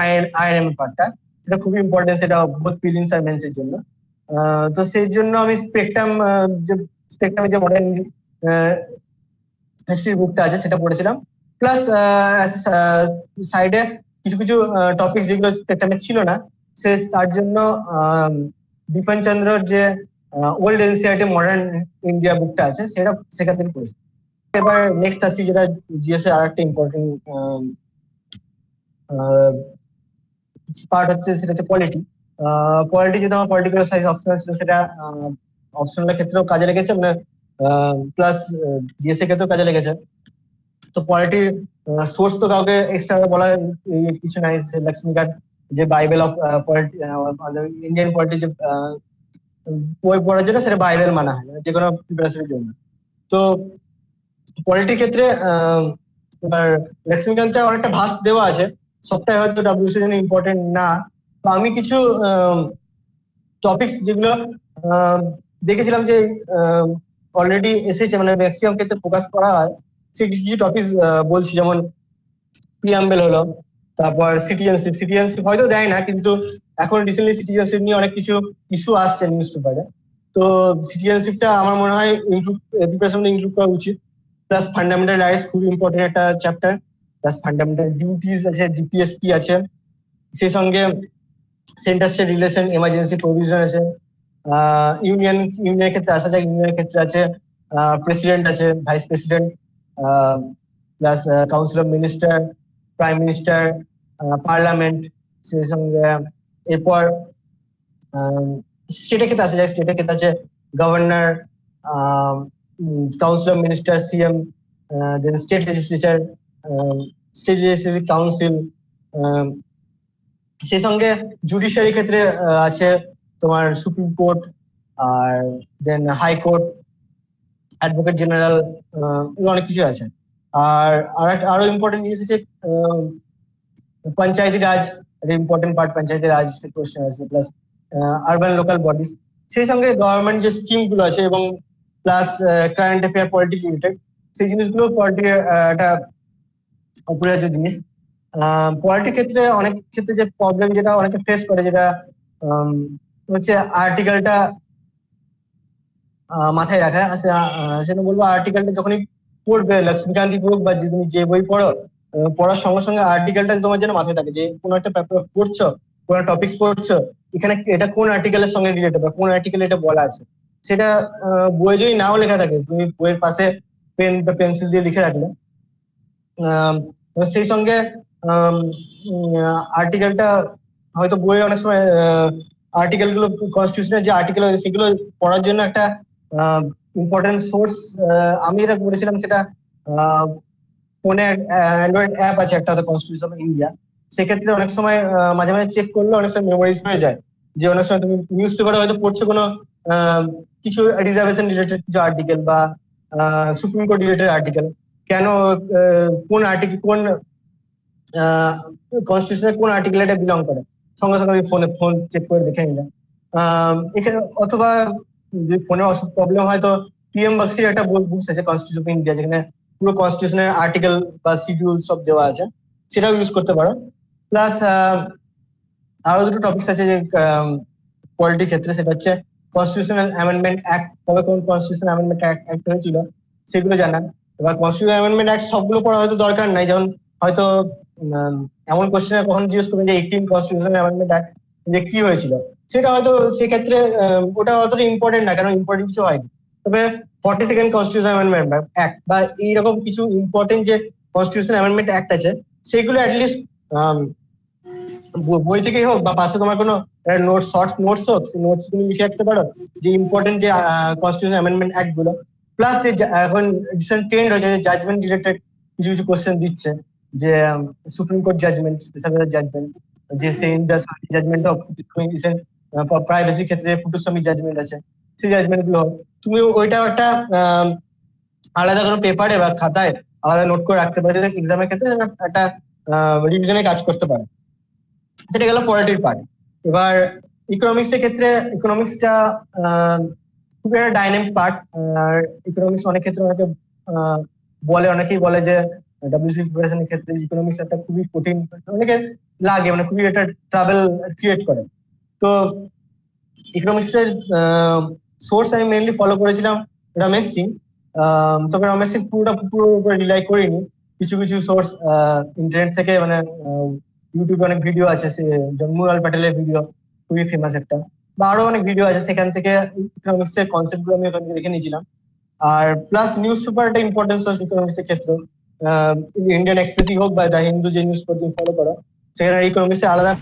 আইএনএম পার্টটা, সেটা খুবই ইম্পর্টেন্ট, সেটা বোথ প্রিলিমস আর মেন্স এর জন্য। তো সেই জন্য আমি স্পেকট্রামে যে মডার্ন হিস্ট্রির বুকটা আছে সেটা পড়েছিলাম। প্লাস সাইডে কিছু কিছু টপিক যেগুলো স্পেকট্রামে ছিল না, তার জন্য বিপিন চন্দ্রর যে ওল্ড এনসিআরটি মডার্ন ইন্ডিয়া বুকটা আছে সেটা সেখান থেকে পড়েছি। এবার নেক্সট আসি যেটা জিএস এর আরেকটা ইম্পর্টেন্ট পার্ট হচ্ছে, সেটা হচ্ছে পলিটি। পলিটি যেটা আমার পলিটিক্যাল সায়েন্স অপশনাল ছিল, সেটা অপশনালের ক্ষেত্রেও কাজে লেগেছে, মানে প্লাস জিএস এর ক্ষেত্রেও কাজে লেগেছে। তো পলিটির সোর্স তো কাউকে এক্সট্রা বলার কিছু নাই, লক্ষ্মীকান্ত যে Bible of cruelty, Indian polity যে বই পড়ার জন্য সেটা বাইবেল মানা হয় যে কোনো প্রিপারেশনের জন্য। তো পলিটির ক্ষেত্রে এবার লক্ষ্মীকান্তটা অনেকটা ভাস্ট দেওয়া আছে, সবটাই হয়তো ডাব্লিউসি এর জন্য ইম্পর্টেন্ট না। তো আমি কিছু টপিকস যেগুলো দেখেছিলাম যে অলরেডি এসেছে, মানে ম্যাক্সিমাম ক্ষেত্রে ফোকাস করা হয়, সেই কিছু টপিক বলছি। যেমন প্রিয়াম্বেল হলো, তারপর সিটিজেনশিপ হয়তো দেয় না, কিন্তু এখন রিসেন্টলি সিটিজেনশিপ নিয়ে অনেক কিছু ইস্যু আসছে নিউজ পেপারে। তো সিটিজেনশিপটা আমার মনে হয় প্রিপারেশন ইনক্লুড করা উচিত। প্লাস ফান্ডামেন্টাল রাইটস খুব ইম্পর্টেন্ট একটা চ্যাপ্টার, প্লাস ফান্ডামেন্টাল ডিউটিস আছে, ডিপিএসপি আছে, সেই সঙ্গে centre state relation, emergency provision আছে। ইউনিয়নের ক্ষেত্রে আসা যায়, ইউনিয়নের ক্ষেত্রে আছে প্রেসিডেন্ট আছে, vice president, plus council of minister, prime minister, parliament, সেই সঙ্গে এরপর স্টেটের ক্ষেত্রে আসা যায়, স্টেটের ক্ষেত্রে আছে governor, council of minister, CM, then state legislature, state legislative council. সেই সঙ্গে জুডিশিয়ারি ক্ষেত্রে আছে তোমার সুপ্রিম কোর্ট, আর দেন হাইকোর্ট, অ্যাডভোকেট জেনারেল, অনেক কিছু আছে। আর আরো ইম্পর্টেন্ট জিনিস আছে পঞ্চায়েতি রাজ, একটা ইম্পর্টেন্ট পার্ট, পঞ্চায়েতি রাজ কোশ্চেন আছে, প্লাস আরবান লোকাল বডিজ, সেই সঙ্গে গভর্নমেন্ট যে স্কিম গুলো আছে, এবং plus current affair politics related, সেই জিনিসগুলো পলিটির একটা অপরিহার্য জিনিস। পলিটির ক্ষেত্রে অনেক ক্ষেত্রে যে প্রবলেম যেটা অনেকে ফেস করে, যেটা হচ্ছে আর্টিকেলটা মাথায় রাখা। সেটা বলবো, আর্টিকেলটা যখনই পড়বে, লক্ষ্মীকান্তি পড়ুক বা তুমি যে বই পড়ো, পড়ার সঙ্গে সঙ্গে আর্টিকেলটা তোমার যেন মাথায় থাকে, যে কোনো একটা পেপার পড়ছো, কোনো টপিক্স পড়ছো, এখানে এটা কোন আর্টিকেলের সঙ্গে রিলেটেড বা কোন আর্টিকেলে এটা বলা আছে, সেটা বই যদি নাও লেখা থাকে, তুমি বইয়ের পাশে পেন বা পেন্সিল দিয়ে লিখে রাখলে, সেই সঙ্গে আর্টিকেলটা হয়তো বইয়ে অনেক সময় আর্টিকেল গুলো, কনস্টিটিউশনের যে আর্টিকেল সেগুলো পড়ার জন্য একটা ইম্পর্টেন্ট সোর্স আমি এটা করেছিলাম। সেটা ফোনে অ্যান্ড্রয়েড অ্যাপ আছে একটা, কনস্টিটিউশন অফ ইন্ডিয়া। সেক্ষেত্রে অনেক সময় মাঝে মাঝে চেক করলে অনেক সময় মেমোরাইজ হয়ে যায়, যে অনেক সময় তুমি নিউজ পেপারে হয়তো পড়ছো কোনো কিছু রিজার্ভেশন রিলেটেড কিছু আর্টিকেল, বা সুপ্রিম কোর্ট রিলেটেড আর্টিকেল, কেন কোন আর্টিকেল, কোন কনস্টিটিউশনের কোন আর্টিকেল এটা বিলং করে, সঙ্গে সঙ্গে আমি ফোন চেক করে দেখে নিলাম। এখানে অথবা যদি ফোনে প্রবলেম হয়, তো পিএম বক্সির একটা বুকস আছে, কনস্টিটিউশন অফ ইন্ডিয়া, যেখানে পুরো কনস্টিটিউশনের আর্টিকেল বা শিডিউল সব দেওয়া আছে, সেটাও ইউজ করতে পারো। প্লাস আরো দুটো টপিকস আছে যে পলিটির ক্ষেত্রে, সেটা হচ্ছে কনস্টিটিউশনাল অ্যামেন্ডমেন্ট অ্যাক্ট, তবে কোন কনস্টিটিউশন অ্যামেন্ডমেন্ট অ্যাক্ট হয়েছিল সেগুলো জানা। এবার কনস্টিটিউশন অ্যামেন্ডমেন্ট অ্যাক্ট সবগুলো পড়া হয়তো দরকার নাই, যেমন হয়তো এমন কোশ্চেন কখন জিজ্ঞেস করবেন যে 18 কনস্টিটিউশন অ্যামেন্ডমেন্ট অ্যাক্ট যে কি হয়েছিল, সেটা হয়তো সেক্ষেত্রে ওটা অতটা ইম্পর্টেন্ট না, কারণ ইম্পর্টেন্ট কিছু হয়নি। তবে 42nd কনস্টিটিউশন অ্যামেন্ডমেন্ট অ্যাক্ট বা এইরকম কিছু ইম্পর্টেন্ট যে কনস্টিটিউশন অ্যামেন্ডমেন্ট অ্যাক্ট আছে, সেগুলো অ্যাটলিস্ট বই থেকেই হোক বা পাশে তোমার কোনো নোটস, শর্টস নোটস হোক, সেই নোটস তুমি লিখে রাখতে পারো যে ইম্পর্টেন্ট যে কনস্টিটিউশন অ্যামেন্ডমেন্ট অ্যাক্ট গুলো। প্লাস যে এখন রিসেন্ট ট্রেন্ড হয়েছে যে জাজমেন্ট রিলেটেড কিছু কিছু কোশ্চেন দিচ্ছে, যে supreme court judgment, special judgment, যে সেই জাজমেন্ট অফ প্রাইভেসি ক্ষেত্রে পুটুস্বামী জাজমেন্ট আছে, সেই জাজমেন্ট গুলো তুমি ওইটাও একটা আলাদা কোনো পেপারে বা খাতায় আলাদা নোট করে রাখতে পারো, এক্সামের ক্ষেত্রে একটা রিভিশনে কাজ করতে পারে। সেটা গেল পলিটির পার্ট। এবার ইকোনমিক্স এর ক্ষেত্রে, ইকোনমিক্সটা খুবই একটা ডাইনামিক পার্ট। আর ইকোনমিক্স অনেক ক্ষেত্রে অনেকেই বলে যে ডাব্লিউসি প্রিপারেশনের ক্ষেত্রে ইকোনমিক্স একটা খুবই কঠিন, অনেকে লাগে, মানে খুবই একটা ট্রাভেল ক্রিয়েট করে। তো ইকোনমিক্স এর সোর্স আমি মেইনলি ফলো করেছিলাম রমেশ সিং। তবে রমেশ সিং পুরো উপরে রিলাই করিনি, কিছু কিছু সোর্স ইন্টারনেট থেকে, মানে ইউটিউবে অনেক ভিডিও আছে, সে জন্মুলাল প্যাটেলের ভিডিও খুবই ফেমাস একটা, বা আরো অনেক ভিডিও আছে, সেখান থেকে ইকোনমিক্স এর কনসেপ্ট গুলো আমি ওখান থেকে দেখে নিয়েছিলাম। আর প্লাস নিউজ পেপার একটা ইম্পর্টেন্স আছে ইকোনমিক্স এর ক্ষেত্রে। ইন্ডিয়ান এক্সপ্রেসই হোক বা দ্য হিন্দু যে নিউজ পেপার তুমি ফলো করো, সেখানে ইকোনমিক্স এর আলাদা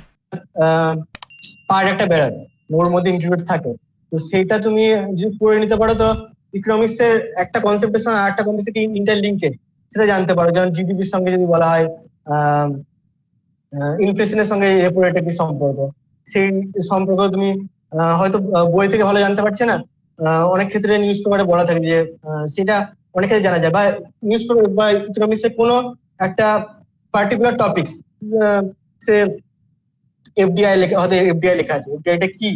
পার্ট একটা বেরোয়, ওর মধ্যে ইনক্লুডেড থাকে। তো সেইটা তুমি যদি পড়ে নিতে পারো, তো ইকোনমিক্স এর একটা কনসেপ্টের সঙ্গে আরেকটা কনসেপ্ট কি ইন্টারলিঙ্কেড সেটা জানতে পারো। যেমন জিডিপির সঙ্গে যদি বলা হয় ইনফ্লেশনের সঙ্গে রেপো রেটের কি সম্পর্ক, সেই সম্পর্ক তুমি হয়তো বই থেকে ভালো জানতে পারছে না, অনেক ক্ষেত্রে নিউজ পেপারে বলা থাকে যে সেটা অনেক ক্ষেত্রে জানা যায়। বা নিউজ পেপার বা ইকোনমিক্স এর কোনো একটা পার্টিকুলার টপিকস, সে এফডিআই লেখা, হয়তো এফডিআই লেখা আছে, এফডিআইটা কি,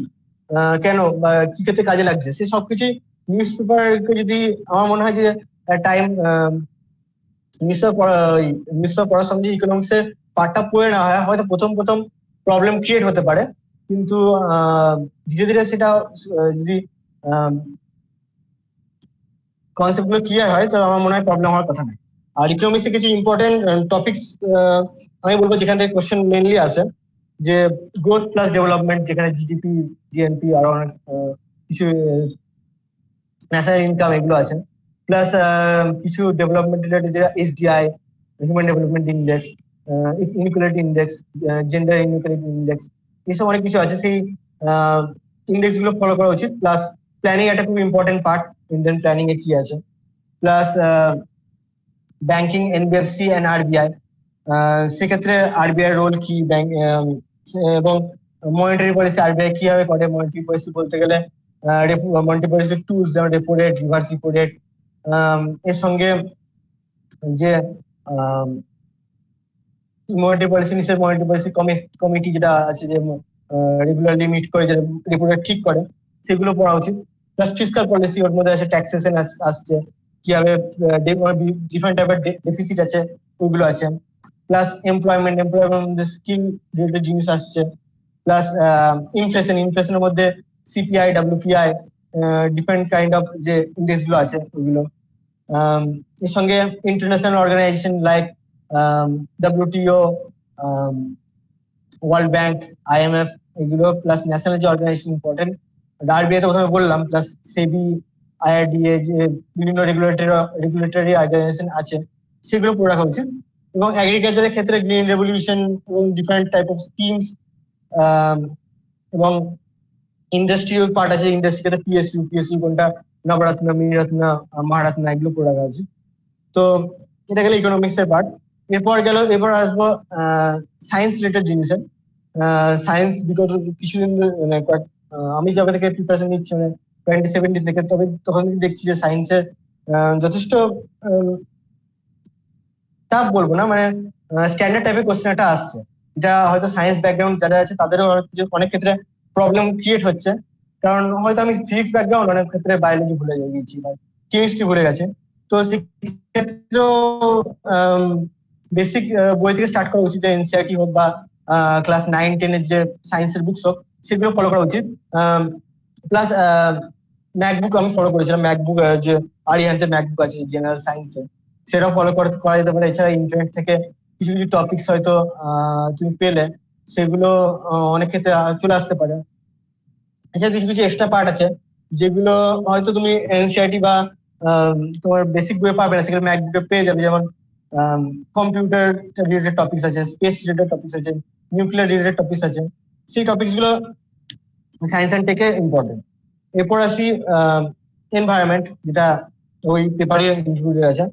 কেন বা কি ক্ষেত্রে কাজে লাগছে, সে সবকিছু নিউজ পেপারকে যদি, আমার মনে হয় যে টাইম নিউজ পেপার পড়ার সঙ্গে ইকোনমিক্স এর পার্টটা পড়ে না হয়, হয়তো প্রথম প্রথম প্রবলেম ক্রিয়েট হতে পারে, কিন্তু ধীরে ধীরে সেটা যদি কনসেপ্ট গুলো ক্লিয়ার হয়, তো আমার মনে হয় প্রবলেম হওয়ার কথা নয়। আর ইকোনমিক্স এর কিছু ইম্পর্টেন্ট টপিকস আমি বলবো যেখান থেকে কোশ্চেন মেনলি আসে, যে গ্রোথ প্লাস ডেভেলপমেন্ট, যেখানে জিডিপি, জিএনপি আর অনেক কিছু ন্যাশনাল ইনকাম এগুলো আছে। প্লাস কিছু ডেভেলপমেন্ট রিলেটেড, যেটা SDI, human development index, inequality index, gender inequality index, এইসব অনেক কিছু আছে। সেই ইন্ডেক্স গুলো ফলো করা উচিত। প্লাস প্ল্যানিং একটা খুব ইম্পর্টেন্ট পার্ট, ইন্ডিয়ান প্ল্যানিং এ কি আছে। Plus banking, NBFC and RBI, সেক্ষেত্রে আরবিআই রোল কি, ব্যাংক এবং মনিটারি পলিসি আরবিআই কিভাবে করে। মনিটারি পলিসি বলতে গেলে মনিটারি পলিসি টুলস, যেমন repo rate, reverse repo rate, এর সঙ্গে যে মনিটারি পলিসি, নিচের মনিটারি পলিসি কমিটি যেটা আছে, যে রেগুলারলি মিট করে যে রেপো রেট ঠিক করে, সেগুলো পড়া উচিত। প্লাস ফিসকাল পলিসি, ওর মধ্যে আছে ট্যাক্সেশন আসছে, কিভাবে ডিফারেন্ট টাইপের ডেফিসিট আছে, ওইগুলো আছে। প্লাস এমপ্লয়মেন্ট স্কিল রিলেটেড জিনিস আসছে। প্লাস ইনফ্লেশনের মধ্যে CPI, WPI, different kind of যে ইন্ডেক্স গুলো আছে ওইগুলো। এর সঙ্গে international organisation like WTO, world bank, IMF, এগুলো। প্লাস ন্যাশনাল যে অর্গানাইজেশন ইম্পর্টেন্ট, আরবিআই তো প্রথমে বললাম, প্লাস সেবি, আইআরডিএ, যে বিভিন্ন রেগুলেটরি অর্গানাইজেশন আছে, সেগুলো পড়ে রাখা উচিত। এবং এগ্রিকালচারের ক্ষেত্রে গ্রিন রেভলিউশন এবং ডিফারেন্ট টাইপ অফ স্কিমস, এবং ইন্ডাস্ট্রিয়াল পার্ট আছে, ইন্ডাস্ট্রি ক্ষেত্রে পিএসইউ কোনটা, নবরত্ন, মিনিরত্ন, মহারত্ন, এগুলো পড়ে রাখা উচিত। তো এটা গেলে ইকোনমিক্স এর পার্ট। এরপর আসবো সায়েন্স রিলেটেড জিনিসের। সায়েন্স বিগত কিছুদিন মানে আমি যবে থেকে প্রিপারেশন নিচ্ছি, মানে 2017 থেকে, তবে তখন দেখছি যে সায়েন্সের যথেষ্ট টাফ বলবো না, মানে স্ট্যান্ডার্ড টাইপের কোশ্চেন একটা আসছে, এটা হয়তো সায়েন্স ব্যাকগ্রাউন্ড যারা আছে তাদেরও অনেক ক্ষেত্রে প্রবলেম ক্রিয়েট হচ্ছে। কারণ হয়তো আমি ফিজিক্স ব্যাকগ্রাউন্ড, অনেক ক্ষেত্রে বায়োলজি ভুলে গেছি বা কেমিস্ট্রি ভুলে গেছে। তো সেক্ষেত্রেও বেসিক বই থেকে স্টার্ট করা উচিত, এনসিআরটি হোক বা ক্লাস 9-10 এর যে সায়েন্সের বুকস হোক, সেগুলো ফলো করা উচিত। প্লাস ম্যাকবুক আমি ফলো করেছিলাম, ম্যাকবুক যে আরিহান্তের ম্যাকবুক আছে জেনারেল সায়েন্সের, সেটাও ফলো করা যেতে পারে। এছাড়া ইন্টারনেট থেকে কিছু কিছু টপিকস হয়তো তুমি পেলে, সেগুলো অনেক ক্ষেত্রে চলে আসতে পারে। এছাড়া কিছু কিছু এক্সট্রা পার্ট আছে যেগুলো হয়তো তুমি এনসিআরটি বা তোমার বেসিক বইয়ে পাবে না, সেগুলো ম্যাকবুকে পেয়ে যাবে। যেমন কম্পিউটার রিলেটেড টপিকস আছে, স্পেস রিলেটেড টপিকস আছে, নিউক্লিয়ার রিলেটেড টপিকস আছে, সেই টপিকস গুলো সায়েন্স অ্যান্ড টেকে ইম্পর্টেন্ট। এরপর আসি এনভায়রনমেন্ট, যেটা ওই পেপারে ইনক্লুডেড আছে।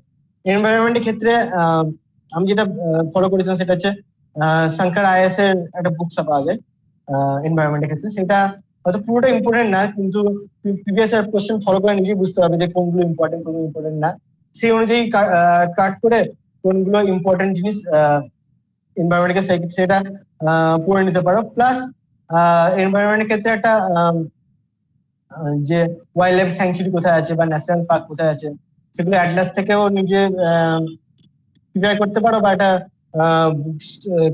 এনভায়রনমেন্টের ক্ষেত্রে আমি যেটা ফলো করেছিলাম সেটা হচ্ছে শঙ্কর আইএস এর একটা বুক পাওয়া যায় এনভায়রনমেন্টের ক্ষেত্রে। সেটা হয়তো পুরোটা ইম্পর্টেন্ট না, কিন্তু প্রিভিয়াস ইয়ার কোশ্চেন ফলো করে নিজেই বুঝতে পারবে যে কোনগুলো ইম্পর্টেন্ট, কোনগুলো ইম্পর্টেন্ট না। সেই অনুযায়ী কাট করে কোনগুলো ইম্পর্টেন্ট জিনিস এনভায়রনমেন্টকে সেটা পড়ে নিতে পারো। প্লাস এনভায়রনমেন্টের ক্ষেত্রে একটা যে ওয়াইল্ড লাইফ স্যাংচুরি কোথায় আছে বা ন্যাশনাল পার্ক কোথায় আছে, সেগুলো অ্যাটলাস থেকেও নিজে প্রিপেয়ার করতে পারো, বা একটা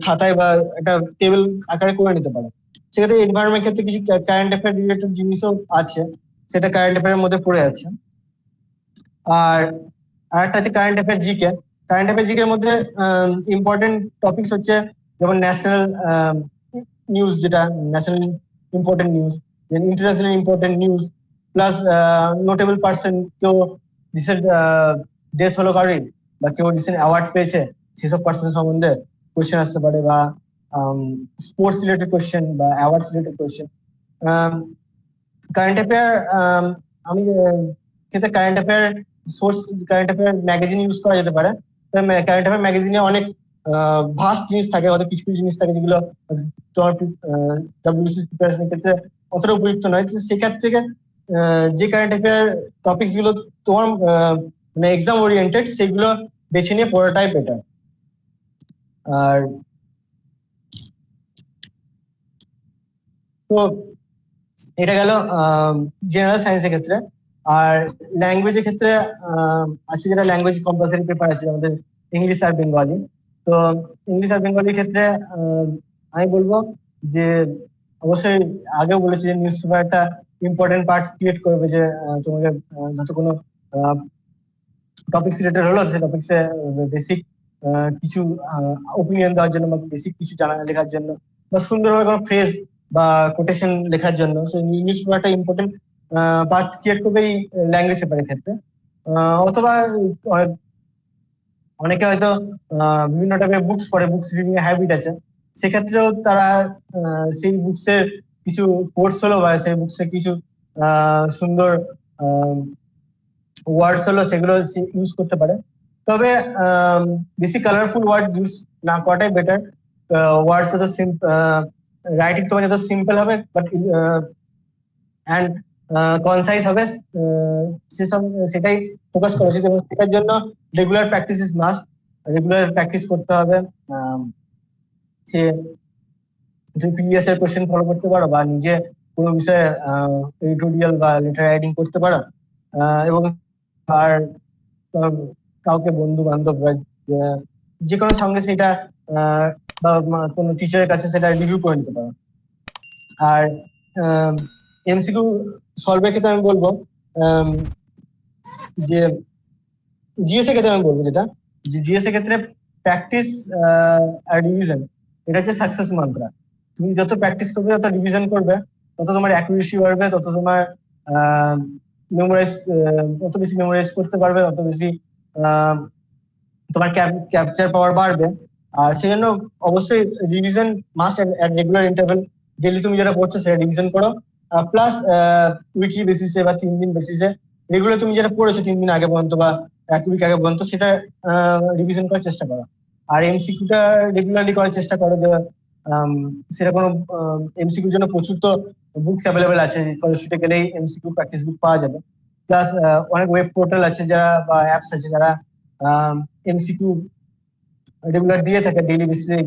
খাতায় বা একটা টেবিল আকারে করে নিতে পারো। সেক্ষেত্রে এনভায়রনমেন্ট ক্ষেত্রে কিছু কারেন্ট অ্যাফেয়ার রিলেটেড জিনিসও আছে, সেটা কারেন্ট অ্যাফেয়ারের মধ্যে পড়ে আছে। আর আরেকটা আছে current affair GK. Current affair GK এর মধ্যে ইম্পর্টেন্ট টপিকস হচ্ছে যেমন ন্যাশনাল নিউজ, যেটা national important news, international important news, plus notable person, কেউ রিসেন্ট ডেথ হলো কারোর, বা কেউ রিসেন্ট অ্যাওয়ার্ড পেয়েছে, সেসব পার্সন সম্বন্ধে কোয়েশ্চেন আসতে পারে, বা স্পোর্টস রিলেটেড কোয়েশ্চেন বা awards related question. Current affair, আমি ক্ষেত্রে current affair source, current affair magazine use করা যেতে পারে। কারেন্ট অ্যাফেয়ার ম্যাগাজিনে অনেক ভাস্ট জিনিস থাকে, হয়তো কিছু কিছু জিনিস থাকে যেগুলো তোমার ডাব্লিউবিসিএস প্রিপারেশনের ক্ষেত্রে অতটা উপযুক্ত নয়। সেক্ষেত্রে থেকে যে কারেন্ট অ্যাফেয়ার টপিকস গুলো তোমার মানে এক্সাম ওরিয়েন্টেড, সেগুলো বেছে নিয়ে পড়াটাই বেটার। আর তো এটা গেল জেনারেল সায়েন্সের ক্ষেত্রে। আর ল্যাঙ্গুয়েজের ক্ষেত্রে আছে যেটা ল্যাঙ্গুয়েজ কম্পালসারি পেপার আছে আমাদের, ইংলিশ আর বেঙ্গলি। তো ইংলিশ আর বেঙ্গলির ক্ষেত্রে আমি বলবো যে অবশ্যই আগেও বলেছি যে নিউজ পেপার একটা ইম্পর্টেন্ট পার্ট ক্রিয়েট করবে, যে তোমাকে যত কোনো টপিক্স রিলেটেড হলো সেই টপিক্সে বেসিক কিছু ওপিনিয়ন দেওয়ার জন্য, বা বেসিক কিছু জানা লেখার জন্য, বা সুন্দরভাবে কোনো ফ্রেজ বা কোটেশন লেখার জন্য সেই নিউজ পেপারটা ইম্পর্টেন্ট পার্ট ক্রিয়েট করবে এই ল্যাঙ্গুয়েজ পেপারের ক্ষেত্রে। অথবা অনেকে হয়তো বিভিন্ন টাইপের বুকস পড়ে, বুকস রিডিং এর হ্যাবিট আছে, সেক্ষেত্রেও তারা সেই বুকস এর কিছু কোর্স হলো বা সেই বুকস এর কিছু সুন্দর ওয়ার্ডস হলো সেগুলো ইউজ করতে পারে। তবে বেশি কালারফুল ওয়ার্ড ইউজ না করাটাই বেটার। ওয়ার্ডস যত রাইটিং তোমার যত সিম্পল হবে বাট অ্যান্ড কনসাইজ হবে, সেসব সেটাই ফোকাস করা উচিত। এবং সেটার জন্য regular practice is must. Regular practice করতে হবে। সে তুমি প্রিভিয়াস এর কোশ্চেন ফলো করতে পারো, বা নিজে কোনো বিষয়ে এডিটোরিয়াল বা লেটার রাইটিং করতে পারো, এবং আর কাউকে বন্ধু বান্ধব বা যে কোনো সঙ্গে সেটা বা কোনো টিচারের কাছে সেটা রিভিউ করে নিতে পারো। আর এমসিকিউ সলভের ক্ষেত্রে আমি বলবো যে জিএস এর ক্ষেত্রে আমি বলবো যেটা, যে জিএস এর ক্ষেত্রে প্র্যাকটিস আর রিভিশন, এটা হচ্ছে সাকসেস মান্ত্রা। তুমি যত প্র্যাকটিস করবে, যত রিভিশন করবে, তত তোমার অ্যাকুরেসি বাড়বে, তত তোমার মেমোরাইজ, তত বেশি মেমোরাইজ করতে পারবে, তত বেশি তোমার ক্যাপচার পাওয়ার বাড়বে। আর সেই জন্য অবশ্যই রিভিশন মাস্ট এট রেগুলার ইন্টারভেল। ডেলি তুমি যেটা পড়ছো সেটা রিভিশন করো, প্লাস উইকলি বেসিসে বা 3 দিন বেসিসে রেগুলার তুমি যেটা পড়েছো 3 দিন আগে পর্যন্ত বা 1 উইক আগে পর্যন্ত, সেটা রিভিশন করার চেষ্টা করো। আর এমসিকিউটা রেগুলারলি করার চেষ্টা করো, যে সেটা কোনো এমসিকিউর জন্য প্রচুর তো বুকস অ্যাভেলেবেল আছে, কলেজ স্ট্রিটে গেলেই এমসিকিউ প্র্যাকটিস বুক পাওয়া যাবে। প্লাস অনেক ওয়েব পোর্টাল আছে যারা, বা অ্যাপস আছে যারা এমসিকিউ রেগুলার দিয়ে থাকে, ডেইলি বেসিসে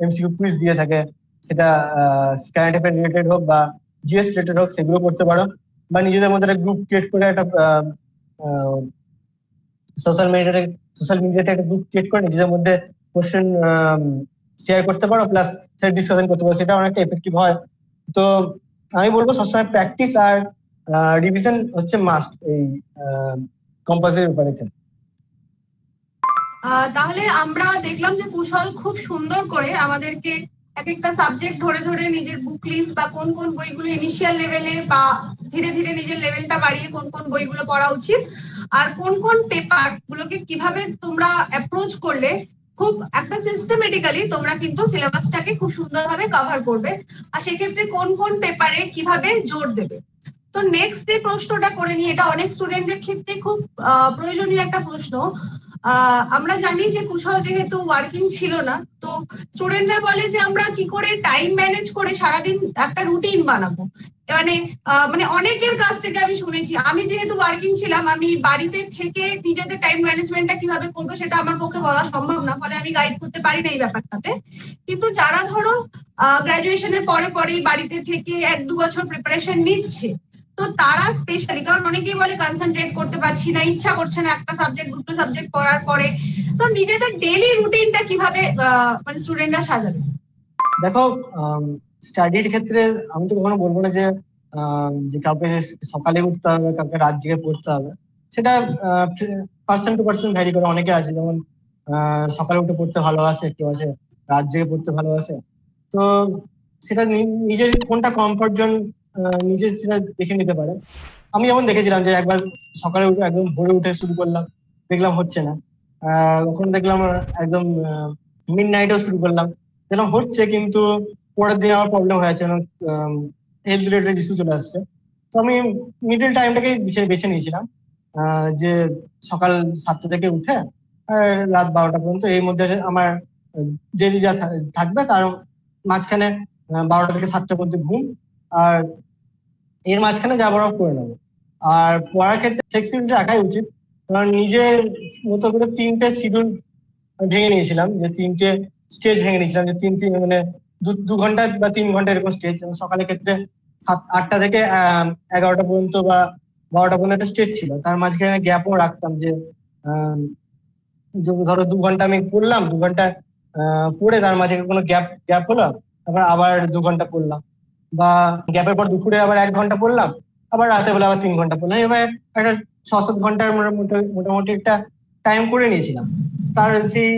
এমসিকিউ কুইজ দিয়ে থাকে। সেটা কারেন্ট অ্যাফেয়ার রিলেটেড হোক বা জিএস রিলেটেড হোক, সেগুলো করতে পারো। বা নিজেদের মধ্যে একটা গ্রুপ ক্রিয়েট করে একটা সোশ্যাল মিডিয়াতে একটা গ্রুপ ক্রিয়েট করে নিজেদের মধ্যে কোশ্চেন শেয়ার করতে পারো, প্লাস সেটা ডিসকাশন করতে পারো, সেটা অনেকটা এফেক্টিভ হয়। তো আমি বলবো সবসময় প্র্যাকটিস আর রিভিশন হচ্ছে মাস্ট এই কম্পালসারি ব্যাপারের ক্ষেত্রে। তাহলে আমরা দেখলাম যে কুশল খুব সুন্দর করে আমাদেরকে এক একটা সাবজেক্ট ধরে ধরে নিজের বুক লিস্ট বা কোন কোন বইগুলো ইনিশিয়াল লেভেলে বা ধীরে ধীরে নিজের লেভেলটা বাড়িয়ে কোন কোন বইগুলো পড়া উচিত, আর কোন কোন পেপার গুলোকে কিভাবে তোমরা অ্যাপ্রোচ করলে খুব একটা সিস্টেমেটিক্যালি তোমরা কিন্তু সিলেবাসটাকে খুব সুন্দরভাবে কভার করবে, আর সেক্ষেত্রে কোন কোন পেপারে কিভাবে জোর দেবে। তো নেক্সট যে প্রশ্নটা করে নিই, এটা অনেক স্টুডেন্টের ক্ষেত্রে খুব প্রয়োজনীয় একটা প্রশ্ন। আমরা জানি যে কুশল যেহেতু ওয়ার্কিং ছিল না, তো স্টুডেন্টরা বলে যে আমরা কি করে টাইম ম্যানেজ করে সারাদিন একটা রুটিন বানাবো। মানে মানে অনেকের কাছ থেকে আমি শুনেছি, আমি যেহেতু ওয়ার্কিং ছিলাম, আমি বাড়িতে থেকে নিজেদের টাইম ম্যানেজমেন্টটা কিভাবে করবো সেটা আমার পক্ষে বলা সম্ভব না, ফলে আমি গাইড করতে পারি না এই ব্যাপারটাতে। কিন্তু যারা ধরো গ্রাজুয়েশনের পরে পরেই বাড়িতে থেকে 1-2 বছর প্রিপারেশন নিচ্ছে, তো তারা স্পেশালি, কারণ অনেকেই বলে কনসেন্ট্রেট করতে পারছি না, ইচ্ছা করছে না একটা সাবজেক্ট দুটো সাবজেক্ট পড়ার পরে, তো নিজেদের ডেইলি রুটিনটা কিভাবে মানে স্টুডেন্টরা সাজাবে? দেখো, স্টাডির ক্ষেত্রে আমি তো কখনো বলবো না যে যে কাউকে সকালে উঠতে হবে, কাউকে রাত জেগে পড়তে হবে। সেটা পার্সন টু পার্সন ভ্যারি করে। অনেকে আছে যেমন সকালে উঠে পড়তে ভালোবাসে, কেউ আছে রাত জেগে পড়তে ভালোবাসে। তো সেটা নিজের কোনটা কমফর্ট জোন নিজে সেটা দেখে নিতে পারে। আমি যেমন দেখেছিলাম যে একবার সকালে উঠে একদম ভোরে উঠে শুরু করলাম, দেখলাম হচ্ছে না। তখন দেখলাম একদম মিড নাইটেও শুরু করলাম, দেখলাম হচ্ছে, কিন্তু পরের দিন আমার প্রবলেম হয়ে যাচ্ছে, হেলথ রিলেটেড ইস্যু চলে আসছে। তো আমি মিডল টাইমটাকেই বেছে নিয়েছিলাম, যে সকাল 7টা থেকে উঠে রাত 12টা পর্যন্ত এর মধ্যে আমার ডেলি যা থাকবে তার মাঝখানে 12টা থেকে 7টার মধ্যে ঘুম, আর এর মাঝখানে যা বরফ করে নেবো। আর পড়ার ক্ষেত্রে ফ্লেক্সিবিলিটি রাখাই উচিত, কারণ নিজের মতো করে 3টে শিডিউল ভেঙে নিয়েছিলাম, যে 3টে স্টেজ ভেঙে নিয়েছিলাম, যে তিন তিন মানে 2 ঘন্টা বা 3 ঘন্টা এরকম স্টেজ। সকালের ক্ষেত্রে 8টা থেকে 11টা পর্যন্ত বা 12টা পর্যন্ত একটা স্টেজ ছিল, তার মাঝখানে গ্যাপও রাখতাম, যে ধরো 2 ঘন্টা আমি পড়লাম, 2 ঘন্টা পড়ে তার মাঝে কোনো গ্যাপ গ্যাপ হলো, তারপর আবার 2 ঘন্টা পড়লাম, বা গ্যাপের পর দুপুরে আবার 1 ঘন্টা পড়লাম, আবার রাতে বেলা আবার 3 ঘন্টা পড়লাম। এবার একটা 6-7 ঘন্টার মোটামুটি একটা টাইম করে নিয়েছিলাম। তার সেই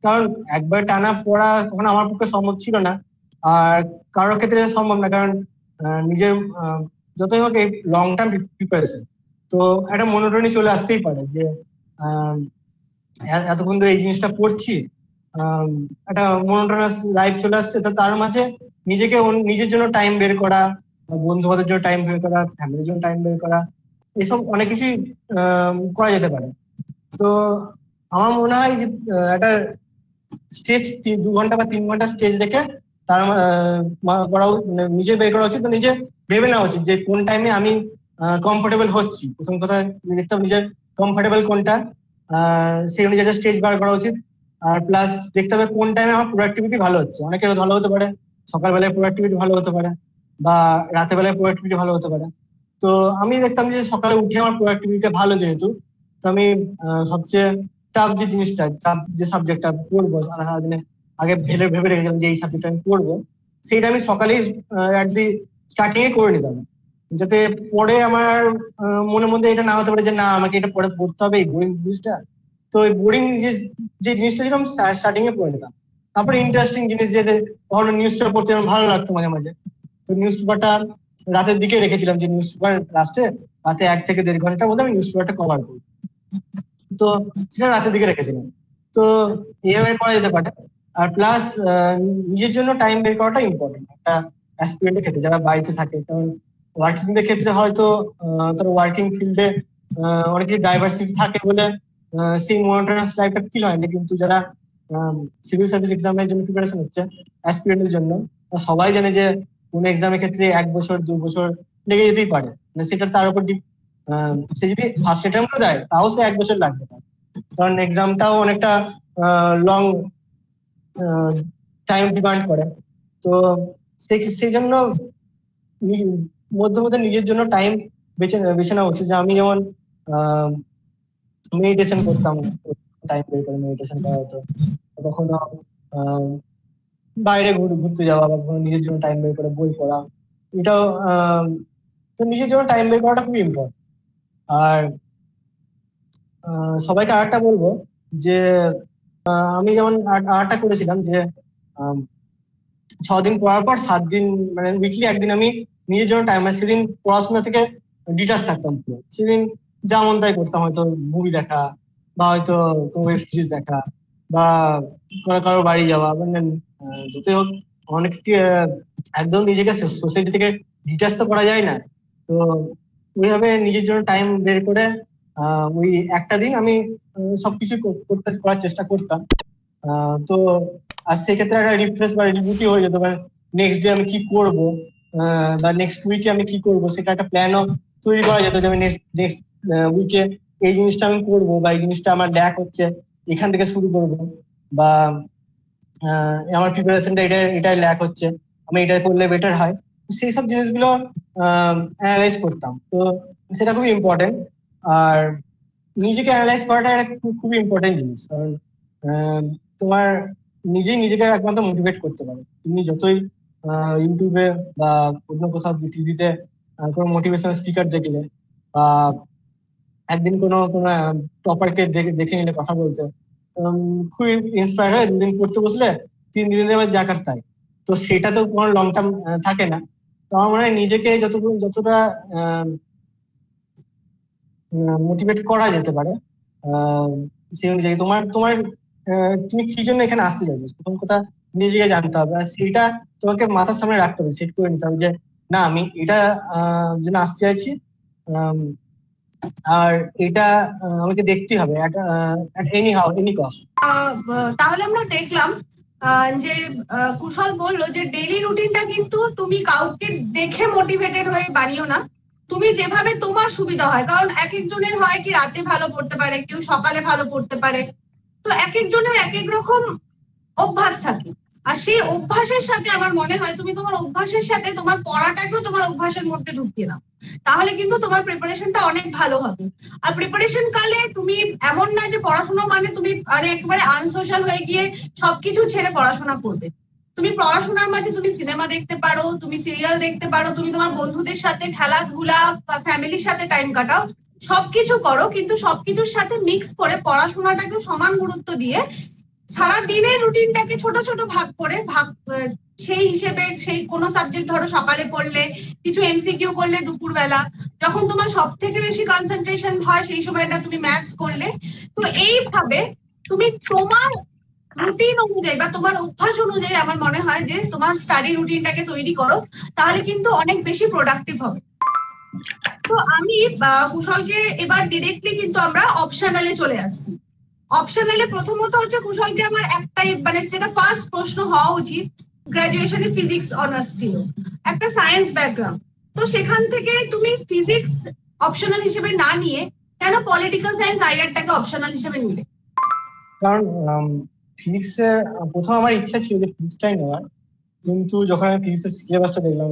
কারণ একবার টানা পড়া কখনো আমার পক্ষে সম্ভব ছিল না, আর কারোর ক্ষেত্রে সম্ভব না, কারণ নিজের যতই হোক এই লং টার্ম প্রিপারেশন, তো একটা মনোটনি চলে আসতেই পারে, যে এতক্ষণ ধরে এই জিনিসটা পড়ছি, একটা মনোটোনাস লাইফ চলে আসছে, তো তার মাঝে নিজেকে নিজের জন্য টাইম বের করা, বন্ধু বান্ধবের জন্য টাইম বের করা, ফ্যামিলির জন্য টাইম বের করা, এসব অনেক কিছুই করা যেতে পারে। তো আমার মনে হয় যে একটা স্টেজ 2 ঘন্টা বা 3 ঘন্টা স্টেজ রেখে তার মানে নিজে বের করা উচিত, নিজে ভেবে নেওয়া উচিত যে কোন টাইমে আমি কমফোর্টেবল হচ্ছি। প্রথম কথা দেখতে হবে নিজের কমফোর্টেবল কোনটা, সেই অনুযায়ী একটা স্টেজ বার করা উচিত। আর প্লাস দেখতে হবে কোন টাইমে আমার প্রোডাক্টিভিটি ভালো হচ্ছে। অনেকের ভালো হতে পারে সকালবেলায় প্রোডাক্টিভিটি ভালো হতে পারে, বা রাতের বেলায় প্রোডাক্টিভিটি ভালো হতে পারে। তো আমি দেখতাম যে সকালে উঠে আমার প্রোডাক্টিভিটি ভালো, যেহেতু তো আমি সবচেয়ে টাফ যে জিনিসটা, টাফ যে সাবজেক্টটা পড়বো সারাদিনে আগে ভেবে ভেবে রেখেছিলাম যে এই সাবজেক্টটা আমি পড়বো, সেইটা আমি সকালেই অ্যাট দি স্টার্টিং এ করে নিতাম, যাতে পরে আমার মনের মধ্যে এটা না হতে পারে যে না আমাকে এটা পরে পড়তে হবে এই বোরিং জিনিসটা। তো এই বোরিং যে জিনিসটা ছিল আমি স্টার্টিং এ পড়ে নিতাম। তারপরে ইন্টারেস্টিং জিনিস, যে কখনো নিউজ পেপার পড়তে আমার ভালো লাগতো মাঝে মাঝে, তো নিউজ পেপারটা রাতের দিকে রেখেছিলাম, যে নিউজ পেপার লাস্টে রাতে 1 থেকে 1.5 ঘন্টার মধ্যে আমি নিউজ পেপারটা কভার করি। তো সেটা রাতের দিকে রেখেছিলাম। তো এইভাবে করা যেতে পারে। আর প্লাস নিজের জন্য টাইম বের করাটা ইম্পর্টেন্ট একটা অ্যাসপিরেন্টের ক্ষেত্রে, যারা বাড়িতে থাকে। কারণ ওয়ার্কিং এর ক্ষেত্রে হয়তো তার ওয়ার্কিং ফিল্ডে অনেক ডাইভার্সিটি থাকে বলে সেই মনোটোনাস লাইফটা ফিল হয় না, কিন্তু যারা সিভিল সার্ভিস এক্সামের জন্য প্রিপারেশন হচ্ছে অ্যাসপিরেন্টের জন্য, সবাই জানে যে কোন এক্সামের ক্ষেত্রে 1 বছর 2 বছর লেগে যেতেই পারে। মানে সেটা তার উপর সে যদি ফার্স্ট অ্যাটেম্পটও দেয় তাও সে 1 বছর লাগবে তার, কারণ এক্সামটাও অনেকটা লং টাইম ডিমান্ড করে। তো সেই জন্য মধ্যে মধ্যে নিজের জন্য টাইম বেছে বেছে নেওয়া উচিত। যে আমি যেমন মেডিটেশন করতাম, টাইম বের করে মেডিটেশন করা হতো, কখনো বাইরে ঘুরতে যাওয়া, বা কখনো নিজের জন্য টাইম বের করে বই পড়া, এটাও তো নিজের জন্য টাইম বের করাটা খুবই ইম্পর্টেন্ট। আর সবাইকে আরেকটা বলবো যে আমি যেমন আরেকটা করেছিলাম, যে 6 দিন পড়ার পর 7 দিন মানে উইকলি একদিন আমি নিজের জন্য টাইম, সেদিন পড়াশোনা থেকে ডিটাচ থাকতাম পুরো। সেদিন যা মন তাই করতাম, হয়তো মুভি দেখা, বা হয়তো কোনো ওয়েব সিরিজ দেখা, বা কারো বাড়ি যাওয়া, মানে যতই হোক অনেককে একদম নিজেকে সোসাইটি থেকে ডিটাচ তো করা যায় না। তো ওইভাবে নিজের জন্য টাইম বের করে ওই একটা দিন আমি সবকিছু করার চেষ্টা করতাম। তো আর সেক্ষেত্রে একটা রিফ্রেশ বা রিভিউ হয়ে যেত, মানে নেক্সট ডে আমি কি করব, বা নেক্সট উইকে আমি কি করব সেটা একটা প্ল্যানও তৈরি করা যেত, যে আমি নেক্সট নেক্সট উইকে এই জিনিসটা আমি করবো, বা এই জিনিসটা আমার ল্যাক হচ্ছে এখান থেকে শুরু করব, বা আমার প্রিপারেশনটা এটাই ল্যাক হচ্ছে, আমি এটা করলে বেটার হয়। সেই সব জিনিসগুলো অ্যানালাইজ করতাম। তো সেটা খুবই ইম্পর্টেন্ট। আর নিজেকে অ্যানালাইজ করাটা একটা খুবই ইম্পর্টেন্ট জিনিস, কারণ তোমার নিজেই নিজেকে একমাত্র মোটিভেট করতে পারে। তুমি যতই ইউটিউবে বা অন্য কোথাও টিভিতে কোনো মোটিভেশনাল স্পিকার দেখলে, বা একদিন কোনো কোনো টপারকে দেখে নিলে কথা বলতে, খুবই ইন্সপায়ার হয়, 2 দিন পড়তে বসলে 3 দিনের আবার যা কার তাই। তো সেটা তো কোনো লং টার্ম থাকে না। তো আমার মনে হয় নিজেকে যতটা মোটিভেট করা যেতে পারে আহ, সেই অনুযায়ী তোমার তোমার তুমি কি জন্য এখানে আসতে চাইছো প্রথম কথা নিজেকে জানতে হবে, আর সেইটা তোমাকে মাথার সামনে রাখতে হবে, সেট করে নিতে হবে যে না আমি এটা জন্য আসতে চাইছি। আম, আর এটা আমাকে দেখতে হবে এনি হাউ এনি কস্ট। তাহলে আমরা দেখলাম যে কুশল বললো যে ডেইলি রুটিনটা কিন্তু তুমি কাউকে দেখে মোটিভেটেড হয়ে বানিও না, তুমি যেভাবে তোমার সুবিধা হয়, কারণ এক একজনের হয় কি রাতে ভালো পড়তে পারে, কেউ সকালে ভালো পড়তে পারে, তো এক একজনের এক এক রকম অভ্যাস থাকে। আর সেই অভ্যাসের সাথে আমার মনে হয় তুমি তোমার অভ্যাসের সাথে তোমার পড়াটাকেও তোমার অভ্যাসের মধ্যে ঢুকিয়ে নাও, তাহলে কিন্তু তোমার প্রিপারেশনটা অনেক ভালো হবে। আর প্রিপারেশন কালে তুমি এমন না যে পড়াশোনা মানে তুমি একেবারে আনসোশ্যাল হয়ে গিয়ে সবকিছু ছেড়ে পড়াশোনা করবে। তুমি পড়াশোনার মাঝে তুমি সিনেমা দেখতে পারো, তুমি সিরিয়াল দেখতে পারো, তুমি তোমার বন্ধুদের সাথে খেলাধুলা বা ফ্যামিলির সাথে টাইম কাটাও, সবকিছু করো, কিন্তু সবকিছুর সাথে মিক্স করে পড়াশোনাটাকে সমান গুরুত্ব দিয়ে সারা দিনের রুটিনটাকে ছোট ছোট ভাগ করে সেই হিসেবে সেই কোনো সাবজেক্ট ধরো সকালে পড়লে, কিছু এমসিকিউ করলে দুপুরবেলা, যখন তোমার সব থেকে বেশি কনসেন্ট্রেশন হয় সেই সময়টা তুমি ম্যাথস করলে। তো এইভাবে তুমি তোমার রুটিন অনুযায়ী বা তোমার অভ্যাস অনুযায়ী আমার মনে হয় যে তোমার স্টাডি রুটিনটাকে তৈরি করো, তাহলে কিন্তু অনেক বেশি প্রোডাক্টিভ হবে। তো আমি কুশলকে এবার ডিরেক্টলি কিন্তু আমরা অপশনালে চলে আসছি। অপশনালে প্রথমত হচ্ছে কুশলকে আমার একটাই মানে যেটা ফার্স্ট প্রশ্ন হওয়া উচিত, গ্রাজুয়েশনে ফিজিক্স অনার্স ছিল, একটা সায়েন্স ব্যাকগ্রাউন্ড, তো সেখান থেকে তুমি ফিজিক্স অপশনাল হিসেবে না নিয়ে কেন পলিটিক্যাল সায়েন্স আইআরটাকে অপশনাল হিসেবে নিলে? কারণ ফিজিক্সের প্রথম আমার ইচ্ছা ছিল যে ফিজিক্সটাই নেওয়ার, কিন্তু যখন আমি ফিজিক্সের সিলেবাসটা দেখলাম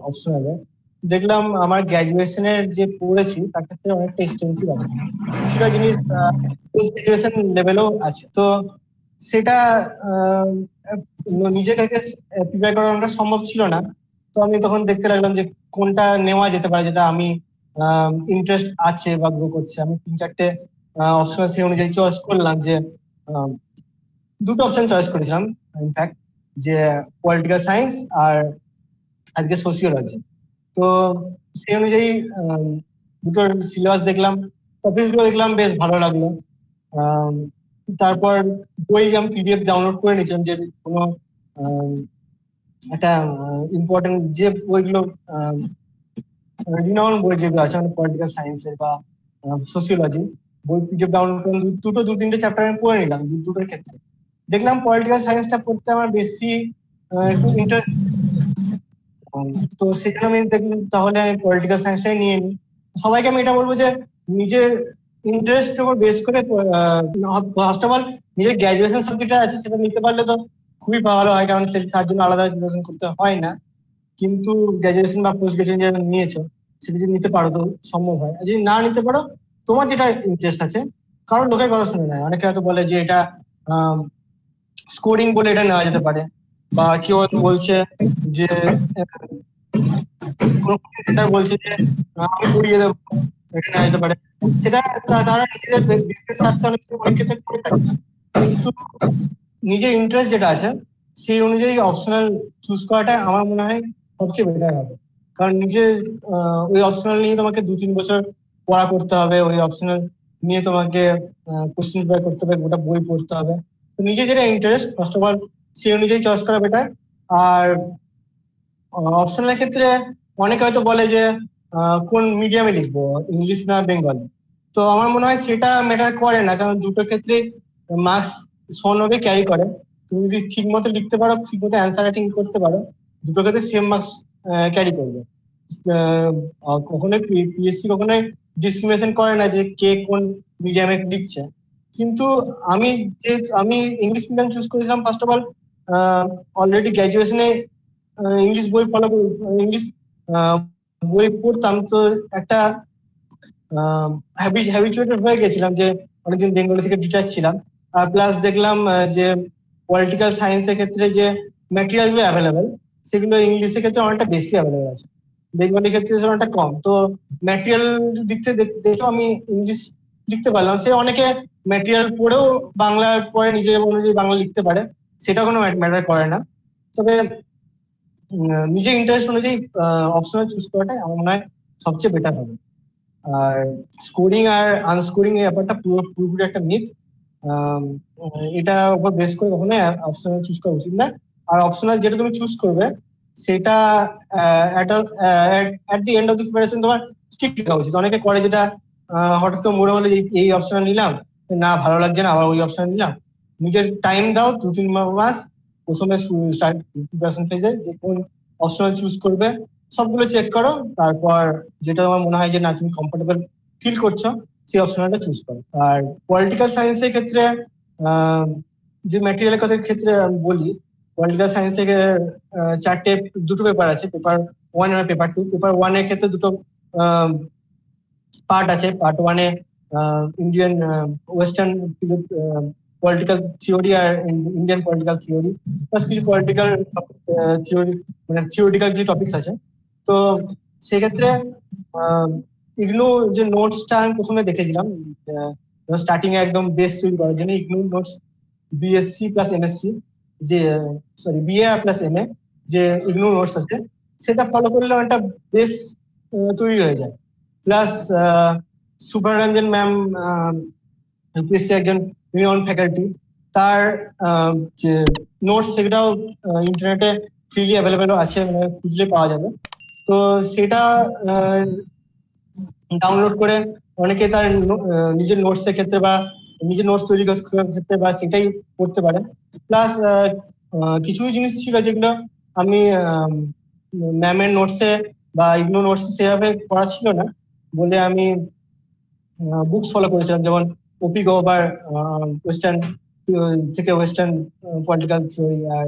অপশনালে, দেখলাম আমার গ্র্যাজুয়েশনের যে পড়েছি তার ক্ষেত্রে অনেকটা এক্সটেন্সিভ আছে, কিছুটা জিনিস পোস্ট গ্রাজুয়েশন লেভেলেও আছে। তো সেটা আহ, নিজেকে প্রিপেয়ার করাটা সম্ভব ছিল না। তো আমি তখন দেখতে লাগলাম যে কোনটা নেওয়া যেতে পারে যেটা আমি ইন্টারেস্ট আছে বা গ্রো করছে। আমি 3-4টে অপশন সেই অনুযায়ী চয়েস করলাম, যে আহ, দুটো অপশন চয়েস করেছিলাম ইনফ্যাক্ট, যে পলিটিক্যাল সায়েন্স আর আজকে সোসিওলজি। তো সেই অনুযায়ী দুটোর সিলেবাস দেখলাম, টপিকগুলো দেখলাম, বেশ ভালো লাগলো। আম, তারপর বই আমি পিডিএফ ডাউনলোড করে নিয়েছিলাম, যে কোনো আম, একটা ইম্পর্টেন্ট যে বইগুলো রিনাউন্ড বই যেগুলো আছে মানে পলিটিক্যাল সায়েন্সের বা সোসিওলজি, বই পিডিএফ ডাউনলোড করে দু-তিনটে চ্যাপ্টার আমি পড়ে নিলাম দুটোর ক্ষেত্রে। দেখলাম পলিটিক্যাল সায়েন্সটা পড়তে আমার বেশি একটু ইন্টারেস্ট, তো সেখানে আমি দেখলাম তাহলে আমি পলিটিক্যাল সায়েন্সটাই নিয়ে নিই। সবাইকে আমি এটা বলবো যে নিজের ইন্টারেস্টের উপর বেস করে ফার্স্ট অফ অল নিজের গ্র্যাজুয়েশন সাবজেক্টটা আছে সেটা নিতে পারলে তো খুবই ভালো হয়, কারণ তার জন্য আলাদা প্রিপারেশন করতে হয় না। কিন্তু গ্র্যাজুয়েশন বা পোস্ট গ্রাজুয়েশন যেটা নিয়েছো সেটা যদি নিতে পারো তো সম্ভব হয়, আর যদি না নিতে পারো তোমার যেটা ইন্টারেস্ট আছে, কারণ লোকের কথা শুনে নেয়, অনেকে হয়তো বলে যে এটা স্কোরিং বলে এটা নেওয়া যেতে পারে, বা কেউ হয়তো বলছে যে কোনো ক্রিকেটার বলছে যে আমি করিয়ে দেবো, এটা নেওয়া যেতে পারে। সেটা তারা নিজেদের বিজনেস স্বার্থে অনেক ক্ষেত্রে করে থাকে, কিন্তু নিজের ইন্টারেস্ট যেটা আছে সেই অনুযায়ী অপশনাল চুজ করাটা আমার মনে হয় সবচেয়ে বেটার হবে। কারণ নিজের ওই অপশনাল নিয়ে তোমাকে 2-3 বছর পড়া করতে হবে, ওই অপশনাল নিয়ে তোমাকে কোশ্চেন প্রিপেয়ার করতে হবে, গোটা বই পড়তে হবে। তো নিজের যেটা ইন্টারেস্ট ফার্স্ট অফ অল সেই অনুযায়ী চয়েস করা বেটার। আর অপশনাল ক্ষেত্রে অনেকে হয়তো বলে যে কোন মিডিয়ামে লিখবো, ইংলিশ না বেঙ্গলি। তো আমার মনে হয় সেটা ম্যাটার করে না, কারণ দুটো ক্ষেত্রে মার্কস সমানভাবে ক্যারি করে। তুমি যদি ঠিক মতো লিখতে পারো, ঠিক মতো অ্যান্সার রাইটিং করতে পারো, দুটো ক্ষেত্রে সেম মার্কস ক্যারি করবে। কখনোই পিএসসি কখনোই ডিসক্রিমিনেশন করে না যে কে কোন মিডিয়ামে লিখছে। কিন্তু আমি যে আমি ইংলিশ মিডিয়াম চুজ করেছিলাম ফার্স্ট অফ অল, অলরেডি গ্র্যাজুয়েশনে ইংলিশ বই ফলো ইংলিশ বই পড়তাম, তো একটা হ্যাবিচুয়েটেড হয়ে গেছিলাম যে অনেকদিন বেঙ্গলি থেকে ডিটাচ ছিলাম। আর প্লাস দেখলাম যে পলিটিক্যাল সায়েন্সের ক্ষেত্রে যে ম্যাটেরিয়াল গুলো অ্যাভেলেবেল সেগুলো ইংলিশের ক্ষেত্রে অনেকটা বেশি অ্যাভেলেবেল আছে, বেঙ্গলি ক্ষেত্রে সেটা অনেকটা কম। তো ম্যাটেরিয়াল দিক থেকে দেখেও আমি ইংলিশ লিখতে পারলাম। সে অনেকে ম্যাটেরিয়াল পড়েও বাংলার পরে নিজের অনুযায়ী বাংলা লিখতে পারে, সেটা কোনো ম্যাটার করে না। তবে নিজের ইন্টারেস্ট অনুযায়ী অপশনাল চুজ করাটাই আমার মনে হয় সবচেয়ে বেটার হবে। আর স্কোরিং আর আনস্কোরিং এর ব্যাপারটা পুরোপুরি একটা মিথ। এটা উপর বেস করে কখনোই অপশনাল চুজ করা উচিত না। আর অপশনাল যেটা তুমি চুজ করবে সেটা at the end of the preparation তোমার ঠিক রাখা উচিত। অনেকে করে যেটা হঠাৎ করে মনে হলে এই অপশনাল নিলাম, না ভালো লাগছে না, আবার ওই অপশনাল নিলাম। নিজের টাইম দাও 2-3 মাস, প্রথমে প্রিপারেশন ফেজে যে কোন অপশনাল চুজ করবে সবগুলো চেক করো, তারপর যেটা তোমার মনে হয় যে না তুমি কমফোর্টেবল ফিল করছো সেই অপশনালটা চুজ করো। আর পলিটিক্যাল সায়েন্সের ক্ষেত্রে আহ, যে ম্যাটেরিয়ালের কথার ক্ষেত্রে আমি বলি, পলিটিক্যাল সায়েন্সে দুটো পেপার আছে, পেপার 1 আর পেপার 2। পেপার 1 এর ক্ষেত্রে দুটো পার্ট আছে। পার্ট 1-এ ইন্ডিয়ান ওয়েস্টার্ন পলিটিক্যাল থিওরি আর ইন্ডিয়ান পলিটিক্যাল থিওরি, প্লাস কিছু পলিটিক্যাল থিওরি, মানে থিওরিটিক্যাল কিছু টপিকস আছে। তো সেক্ষেত্রে ইগনু যে নোটসটা আমি প্রথমে দেখেছিলাম স্টার্টিং এ একদম বেস তৈরি করার জন্য, IGNOU notes BSc plus MSc, যে সরি বিএ প্লাস এমএ যে ইগনু নোটস আছে, সেটা ফলো করলে একটা বেস তৈরি হয়ে যায়। প্লাস সুপাররঞ্জন ম্যাম ইউপিএসসি একজন রিনাউন্ড ফ্যাকাল্টি, তার যে নোটস সেটাও ইন্টারনেটে ফ্রিলি অ্যাভেলেবেল আছে, মানে খুঁজলে পাওয়া যাবে। তো সেটা ডাউনলোড করে অনেকে তার নিজের নোটসের ক্ষেত্রে বা নিজের নোটস তৈরি করার ক্ষেত্রে বা সেটাই করতে পারে। প্লাস কিছু জিনিস ছিল যেগুলো আমি ম্যামের নোটসে বা ইগনো নোটসে সেভাবে পড়া ছিল না বলে আমি বুকস ফলো করেছিলাম, যেমন ওপি গওহর ওয়েস্টার্ন থেকে ওয়েস্টার্ন পলিটিক্যাল থিওরি, আর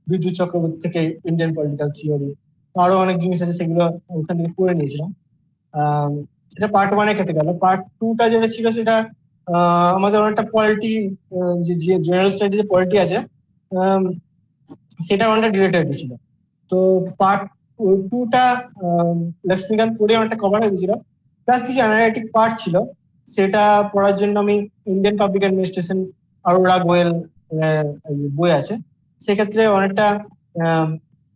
বিদ্যুৎ চক্রবর্তী থেকে ইন্ডিয়ান পলিটিক্যাল থিওরি। আরো অনেক জিনিস আছে সেগুলো ওখান থেকে পড়ে নিয়েছিলাম। সেটা পার্ট 1 এর ক্ষেত্রে গেল। পার্ট 2টা যেটা ছিল সেটা আমাদের অনেকটা পলিটি, যে জেনারেল স্টাডি যে পলিটি আছে সেটা অনেকটা রিলেটেড ছিল। তো পার্ট 2টা লক্ষ্মীকান্ত পড়ে অনেকটা কভার হয়ে গেছিল। প্লাস কিছু অ্যানালিটিক পার্ট ছিল, সেটা পড়ার জন্য আমি Indian public administration Arora Goel বই আছে, সেক্ষেত্রে অনেকটা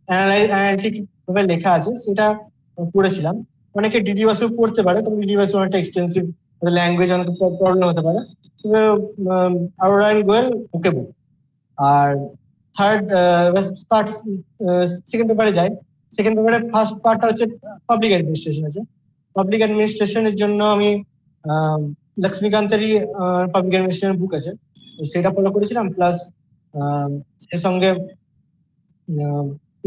অ্যানালিটিক ভাবে লেখা আছে, সেটা পড়েছিলাম। অনেকে ডিডি বাসু পড়তে পারে, তবে ডিডি বাসু অনেকটা এক্সটেন্সিভ, ল্যাঙ্গুয়েজ অনেক প্রবলেম হতে পারে। তবে অরোরা গোয়েল ওকে বুক। আর থার্ড পার্ট, সেকেন্ড পেপারে যাই। সেকেন্ড পেপারে ফার্স্ট পার্টটা হচ্ছে পাবলিক অ্যাডমিনিস্ট্রেশন আছে। পাবলিক অ্যাডমিনিস্ট্রেশনের জন্য আমি লক্ষ্মীকান্তেরই পাবলিক অ্যাডমিনিস্ট্রেশন বুক আছে, সেটা ফলো করেছিলাম। প্লাস সেই সঙ্গে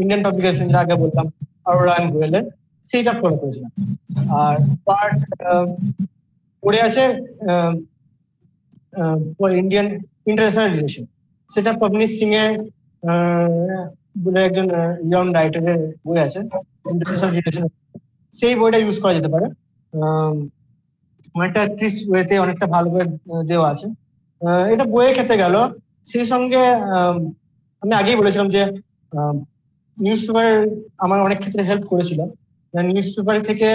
ইন্ডিয়ান পাবলিক অ্যাডমিনিস্ট্রেশন আগে বললাম অরোরা গোয়েলের, সেইটা ফলো করেছিলাম। আর পার্ট পড়ে আছে ইন্ডিয়ান ইন্টারন্যাশনাল রিলেশন, সেটা পবনীশ সিং এর বলে একজন ইয়ং রাইটারের বই আছে ইন্টারন্যাশনাল রিলেশন, সেই বইটা ইউজ করা যেতে পারে। অনেকটা ট্রিক্স ওয়েতে অনেকটা ভালো করে দেওয়া আছে। এটা বইয়ের ক্ষেত্রে গেল। সেই সঙ্গে আমি আগেই বলেছিলাম যে নিউজ পেপার আমার অনেক ক্ষেত্রে হেল্প করেছিল। নিউজ পেপার থেকে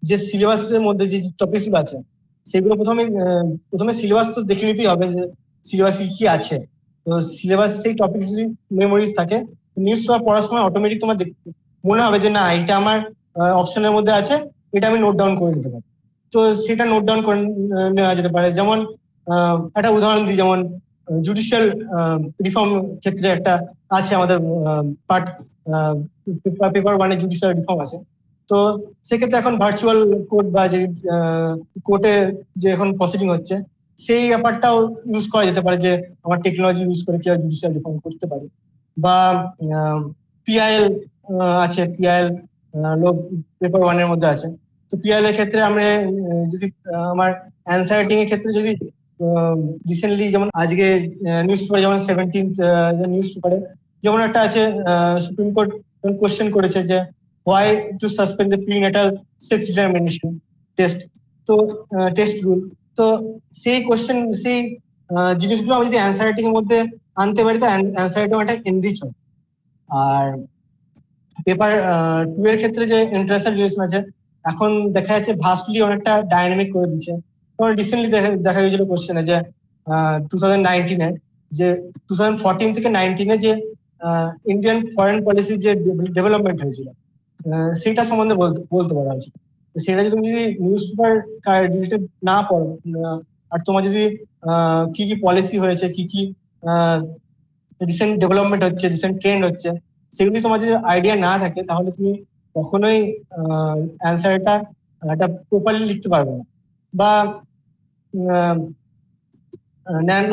যে সিলেবাসের মধ্যে যে টপিক গুলো আছে সেগুলো প্রথমে সিলেবাস তো দেখে নিতেই হবে যে সিলেবাসে কি আছে। তো সিলেবাস সেই টপিক যদি মেমোরিজ থাকে, নিউজ পেপার পড়ার সময় অটোমেটিক তোমার মনে হবে যে না এটা আমার অপশনের মধ্যে আছে, এটা আমি নোট ডাউন করে নিতে পারি। তো সেটা নোট ডাউন করে নেওয়া যেতে পারে। যেমন একটা উদাহরণ দিই, যেমন জুডিশিয়াল রিফর্ম ক্ষেত্রে একটা আছে আমাদের পার্ট, পেপার 1-এ জুডিশিয়াল রিফর্ম আছে। তো সেক্ষেত্রে এখন ভার্চুয়াল কোর্ট বা যে কোর্টে যে এখন প্রসিডিং হচ্ছে সেই ব্যাপারটাও ইউজ করা যেতে পারে, যে আমার টেকনোলজি ইউজ করে কিভাবে জুডিশিয়াল রিফর্ম করতে পারি। বা পিআইএল আছে, পিআইএল পেপার 1-এর মধ্যে আছে। তো পিআইএল এর ক্ষেত্রে আমরা যদি আমার অ্যান্সার রাইটিং এর ক্ষেত্রে যদি রিসেন্টলি যেমন আজকে নিউজ পেপারে যেমন 17th নিউজ পেপারে যেমন একটা আছে, সুপ্রিম কোর্ট কোশ্চেন করেছে যে why to suspend the prenatal sex determination test, তো টেস্ট রুল। তো সেই কোশ্চেন, সেই জিনিসগুলো আমি যদি অ্যান্সার রাইটিং এর মধ্যে আনতে পারি তো অ্যান্সার রাইটিং একটা এনরিচ হয়। আর পেপার 2 এর ক্ষেত্রে যে ইন্টারন্যাশনাল রিলেশন আছে, এখন দেখা যাচ্ছে ভাস্টলি অনেকটা ডাইনামিক করে দিচ্ছে। কারণ রিসেন্টলি দেখা গেছিল কোশ্চেনে যে 2019-এ যে 2014 থেকে 19-এ যে ইন্ডিয়ান ফরেন পলিসির যে ডেভেলপমেন্ট হয়েছিল সেটা সম্বন্ধে বলতে বলা হয়েছিল। তো সেটা যদি তুমি যদি নিউজ পেপার রিলেটেড না পড়ো, আর তোমার যদি কি কি পলিসি হয়েছে, কি কি রিসেন্ট ডেভেলপমেন্ট হচ্ছে, রিসেন্ট ট্রেন্ড হচ্ছে, সেগুলি তোমার যদি আইডিয়া না থাকে, তাহলে তুমি কখনোই অ্যান্সারটা একটা প্রপারলি লিখতে পারবে না। বা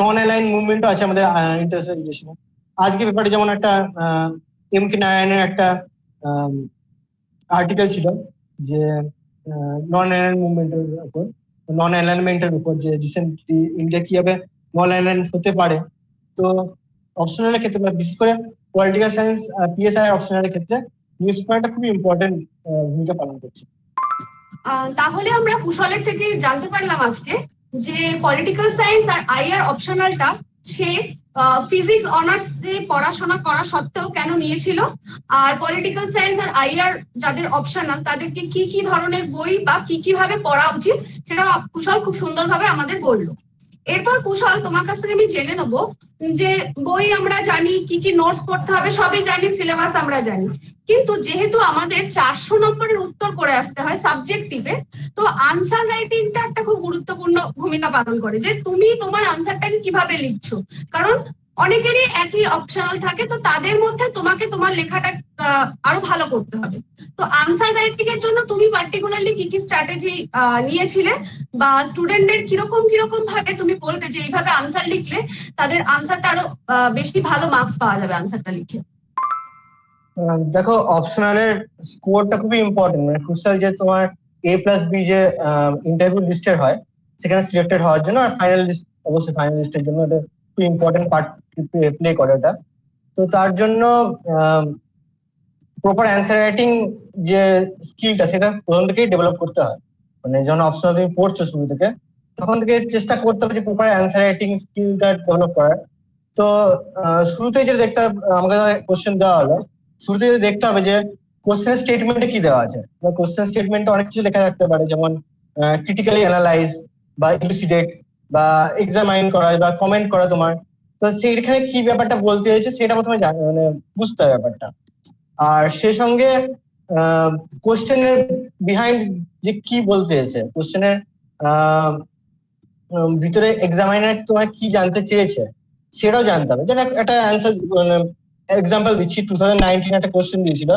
নন অ্যালাইন মুভমেন্টও আছে আমাদের ইন্টারন্যাশনাল রিলেশনে। আজকে পেপারে যেমন একটা এম.কে. নারায়ণের একটা আর্টিকেল ছিল যে নন অ্যালাইন মুভমেন্টের উপর, নন অ্যালাইনমেন্টের উপর, যে রিসেন্টলি ইন্ডিয়া কিভাবে নন অ্যালাইন হতে পারে। তো অপশনালের ক্ষেত্রে, বিশেষ করে পলিটিক্যাল সায়েন্স পিএসআই অপশনালের ক্ষেত্রে নিউজ পেপারটা খুবই ইম্পর্টেন্ট ভূমিকা পালন করছে। তাহলে আমরা কুশলের থেকে জানতে পারলাম আজকে যে পলিটিক্যাল সায়েন্স আর আইআর অপশনালটা সে ফিজিক্স অনার্স এ পড়াশোনা করা সত্ত্বেও কেন নিয়েছিল, আর পলিটিক্যাল সায়েন্স আর আইআর যাদের অপশনাল তাদেরকে কি কি ধরনের বই বা কি কি ভাবে পড়া উচিত সেটা কুশল খুব সুন্দরভাবে আমাদের বললো। এরপর কুশল, তোমার কাছ থেকে আমি জেনে নেবো যে বই আমরা জানি, কি কি নোটস পড়তে হবে সবই জানি, সিলেবাস আমরা জানি, কিন্তু যেহেতু আমাদের 400 নম্বরের উত্তর করে আসতে হয় সাবজেক্টিভে, তো আনসার রাইটিংটা একটা খুব গুরুত্বপূর্ণ ভূমিকা পালন করে যে তুমি তোমার আনসারটাকে কিভাবে লিখছো। কারণ অনেকেরই একই অপশনাল থাকে, তো তাদের মধ্যে তোমাকে তোমার লেখাটা আরো ভালো করতে হবে। তো আনসার রাইটিং এর জন্য তুমি পার্টিকুলারলি কি কি স্ট্র্যাটেজি নিয়েছিলে, বা স্টুডেন্টদের কিরকম কিরকম ভাবে তুমি বলবে যে এইভাবে আনসার লিখলে তাদের আনসারটা আরো বেশি ভালো মার্কস পাওয়া যাবে আনসারটা লিখে? দেখো, অপশনালের স্কোরটা খুবই ইম্পর্টেন্ট, মানে ক্রুশাল, যে তোমার A+B যে ইন্টারভিউ লিস্টের হয় সেখানে সিলেক্টেড হওয়ার জন্য, আর ফাইনাল লিস্ট, অবশ্যই ফাইনাল লিস্টের জন্য এটা খুব ইম্পর্টেন্ট পার্ট প্লে করে ওটা। তো তার জন্য প্রপার অ্যান্সার রাইটিং যে স্কিলটা, সেটা প্রথম থেকেই ডেভেলপ করতে হয়। মানে যখন অপশনাল তুমি পড়ছো শুরু থেকে, তখন থেকে চেষ্টা করতে হবে যে প্রপার অ্যান্সার রাইটিং স্কিলটা ডেভেলপ করার। তো শুরুতেই যেটা দেখতে, আমাকে কোশ্চেন দেওয়া হলো, শুরুতে দেখতে হবে যে কোশ্চেন স্টেটমেন্টে কি দেওয়া আছে। কোশ্চেন স্টেটমেন্টে অনেক কিছু লেখা থাকতে পারে, যেমন ক্রিটিক্যালি অ্যানালাইজ বা ইলুসিডেট বা এক্সামাইন করা বা কমেন্ট করা তোমার। তো সেইখানে কি ব্যাপারটা বলতে হয়েছে সেটা প্রথমে মানে বুঝতে হবে ব্যাপারটা। আর সে সঙ্গে কোশ্চেনের বিহাইন্ড যে কি বলতে চেয়েছে, কোশ্চেনের ভিতরে এক্সামাইনার তোমার কি জানতে চেয়েছে সেটাও জানতে হবে। যেটা একটা অ্যান্সার এক্সাম্পল দিচ্ছি, 2019 একটা কোশ্চেন দিয়েছিল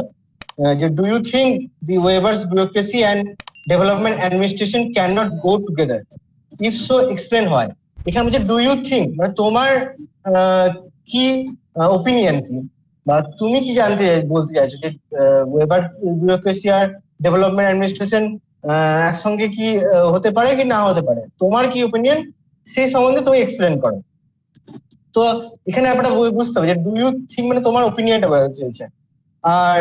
যে do you think the Weber's bureaucracy and development administration can not go together, if so explain হয়। এখানে হচ্ছে ডু ইউ থিঙ্ক, মানে তোমার কি ওপিনিয়ন কি, বা তুমি কি জানতে বলতে চাইছো যে ওয়েবার ব্যুরোক্রেসি আর ডেভেলপমেন্ট অ্যাডমিনিস্ট্রেশন একসঙ্গে কি হতে পারে কি না হতে পারে, তোমার কি ওপিনিয়ন সেই সম্বন্ধে তুমি এক্সপ্লেন করো। তো এখানে ব্যাপারটা বুঝতে হবে যে ডু ইউ থিঙ্ক মানে তোমার ওপিনিয়নটা বোঝাতে চেয়েছে। আর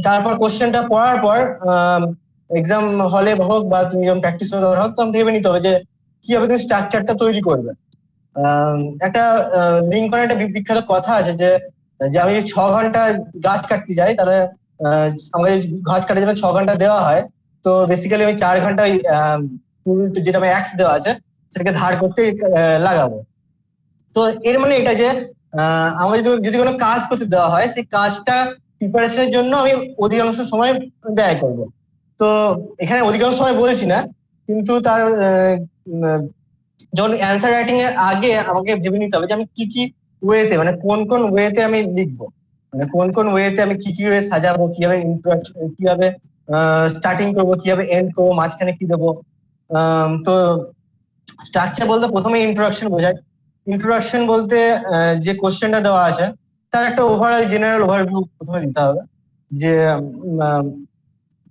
তারপর কোশ্চেনটা পড়ার পর এক্সাম হলে হোক বা তুমি যখন প্র্যাকটিস করতে হোক, তখন ভেবে নিতে হবে যে কিভাবে তুমি স্ট্রাকচারটা তৈরি করবে। একটা লিঙ্কনের একটা বিখ্যাত কথা আছে যে আমি 6 ঘন্টা গাছ কাটতে যাই, তাহলে আমাকে গাছ কাটার জন্য 6 ঘন্টা দেওয়া হয়, তো বেসিক্যালি আমি 4 ঘন্টা যেটা আমি অ্যাক্স দেওয়া আছে সেটাকে ধার করতে লাগাবো। তো এর মানে এটা যে আমাদের যদি কোনো কাজ করতে দেওয়া হয়, সেই কাজটা প্রিপারেশনের জন্য আমি অধিকাংশ সময় ব্যয় করব। তো এখানে অধিকাংশ সময় বলেছি না, কিন্তু তার যখন অ্যান্সার রাইটিং এর আগে আমাকে ভেবে নিতে হবে যে আমি কি কি ওয়েতে, মানে কোন কোন ওয়েতে আমি লিখবো, মানে কোন কোন ওয়েতে আমি কি কি ওয়ে সাজাবো, কিভাবে ইন্ট্রোডাকশন, কিভাবে স্টার্টিং করবো, কিভাবে এন্ড করবো, মাঝখানে কি দেবো। তো স্ট্রাকচার বলতে প্রথমে ইন্ট্রোডাকশন বোঝায়। ইন্ট্রোডাকশন বলতে যে কোশ্চেনটা দেওয়া আছে তার একটা ওভারঅল জেনারেল ওভারভিউ প্রথমে দিতে হবে, যে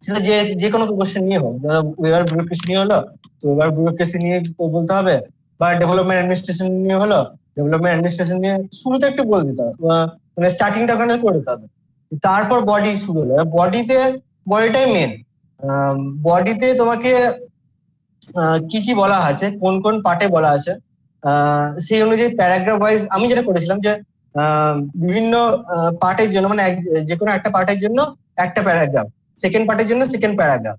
সেটা যে কোনো কোশ্চেন নিয়ে হোক, ধরো ওয়েবার ব্যুরোক্রেসি নিয়ে হলো তো ওয়েবার ব্যুরোক্রেসি নিয়ে বলতে হবে, বা ডেভেলপমেন্ট অ্যাডমিনিস্ট্রেশন নিয়ে হলো ডেভেলপমেন্ট অ্যাডমিনিস্ট্রেশন নিয়ে শুরুতে একটু বলে দিতে হবে, মানে স্টার্টিংটা ওখানে করে দিতে হবে। তারপর বডি শুরু হলো, বডিটাই মেন। বডিতে তোমাকে কি কি বলা আছে, কোন কোন পার্টে বলা আছে, সেই অনুযায়ী প্যারাগ্রাফ ওয়াইজ আমি যেটা করেছিলাম যে বিভিন্ন পার্টের জন্য, মানে যে কোনো একটা পার্টের জন্য একটা প্যারাগ্রাফ, সেকেন্ড পার্টের জন্য সেকেন্ড প্যারাগ্রাফ,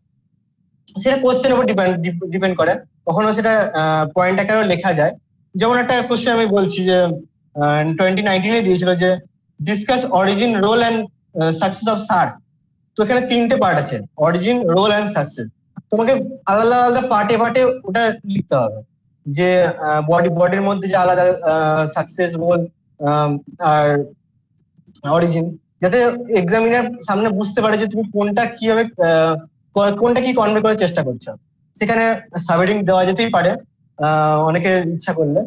সেটা কোশ্চেনের উপর ডিপেন্ড করে। কখনো সেটা পয়েন্ট আকারেও লেখা যায়। যেমন একটা কোশ্চেন আমি বলছি যে 2019 দিয়েছিল যে discuss origin role and success of SAARC. তো এখানে 3টে পার্ট আছে, অরিজিন, রোল অ্যান্ড সাকসেস। তোমাকে আলাদা আলাদা পার্টে পার্টে ওটা লিখতে হবে, যে বডির মধ্যে যে আলাদা সাকসেস, রোল আর অরিজিন, যাতে এক্সামিনার সামনে বুঝতে পারে যে তুমি কোনটা কিভাবে কোনটা কি কনভে করার চেষ্টা করছো। সেখানে সাবহেডিং দেওয়া যেতেই পারে অনেকের ইচ্ছা করলে।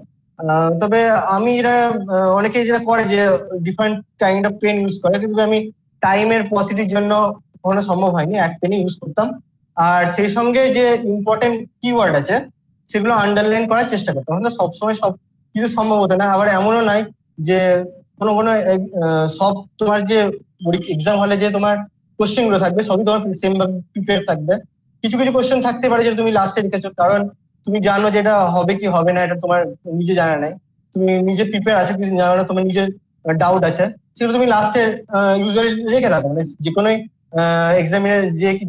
তবে আমি যেটা অনেকে যেটা করে যে different kind of pen use করে, কিন্তু আমি টাইমের পসিটির জন্য কখনো সম্ভব হয়নি, এক পেনই ইউজ করতাম। আর সেই সঙ্গে যে ইম্পর্টেন্ট কিওয়ার্ড আছে সেগুলো আন্ডারলাইন করার চেষ্টা করতাম। হয়তো সবসময় সব কিছু সম্ভব হতো না, আবার এমনও নয় যে কোনো কোনো সব তোমার যে এক্সাম হলে যে তোমার কোশ্চেন গুলো থাকবে সবই তোমার সেম ভাবে প্রিপেয়ার থাকবে। কিছু কিছু কোশ্চেন থাকতে পারে যেটা তুমি লাস্টে লিখেছো, কারণ তুমি জানো যে এটা হবে কি হবে না, এটা তোমার নিজে জানা নাই, তুমি নিজে প্রিপেয়ার আছে কিছু জানো না, তোমার নিজের ডাউট আছে, সেগুলো তুমি লাস্টে ইউজুয়ালি রেখে থাকো। মানে যে কোনো এক্সামিনার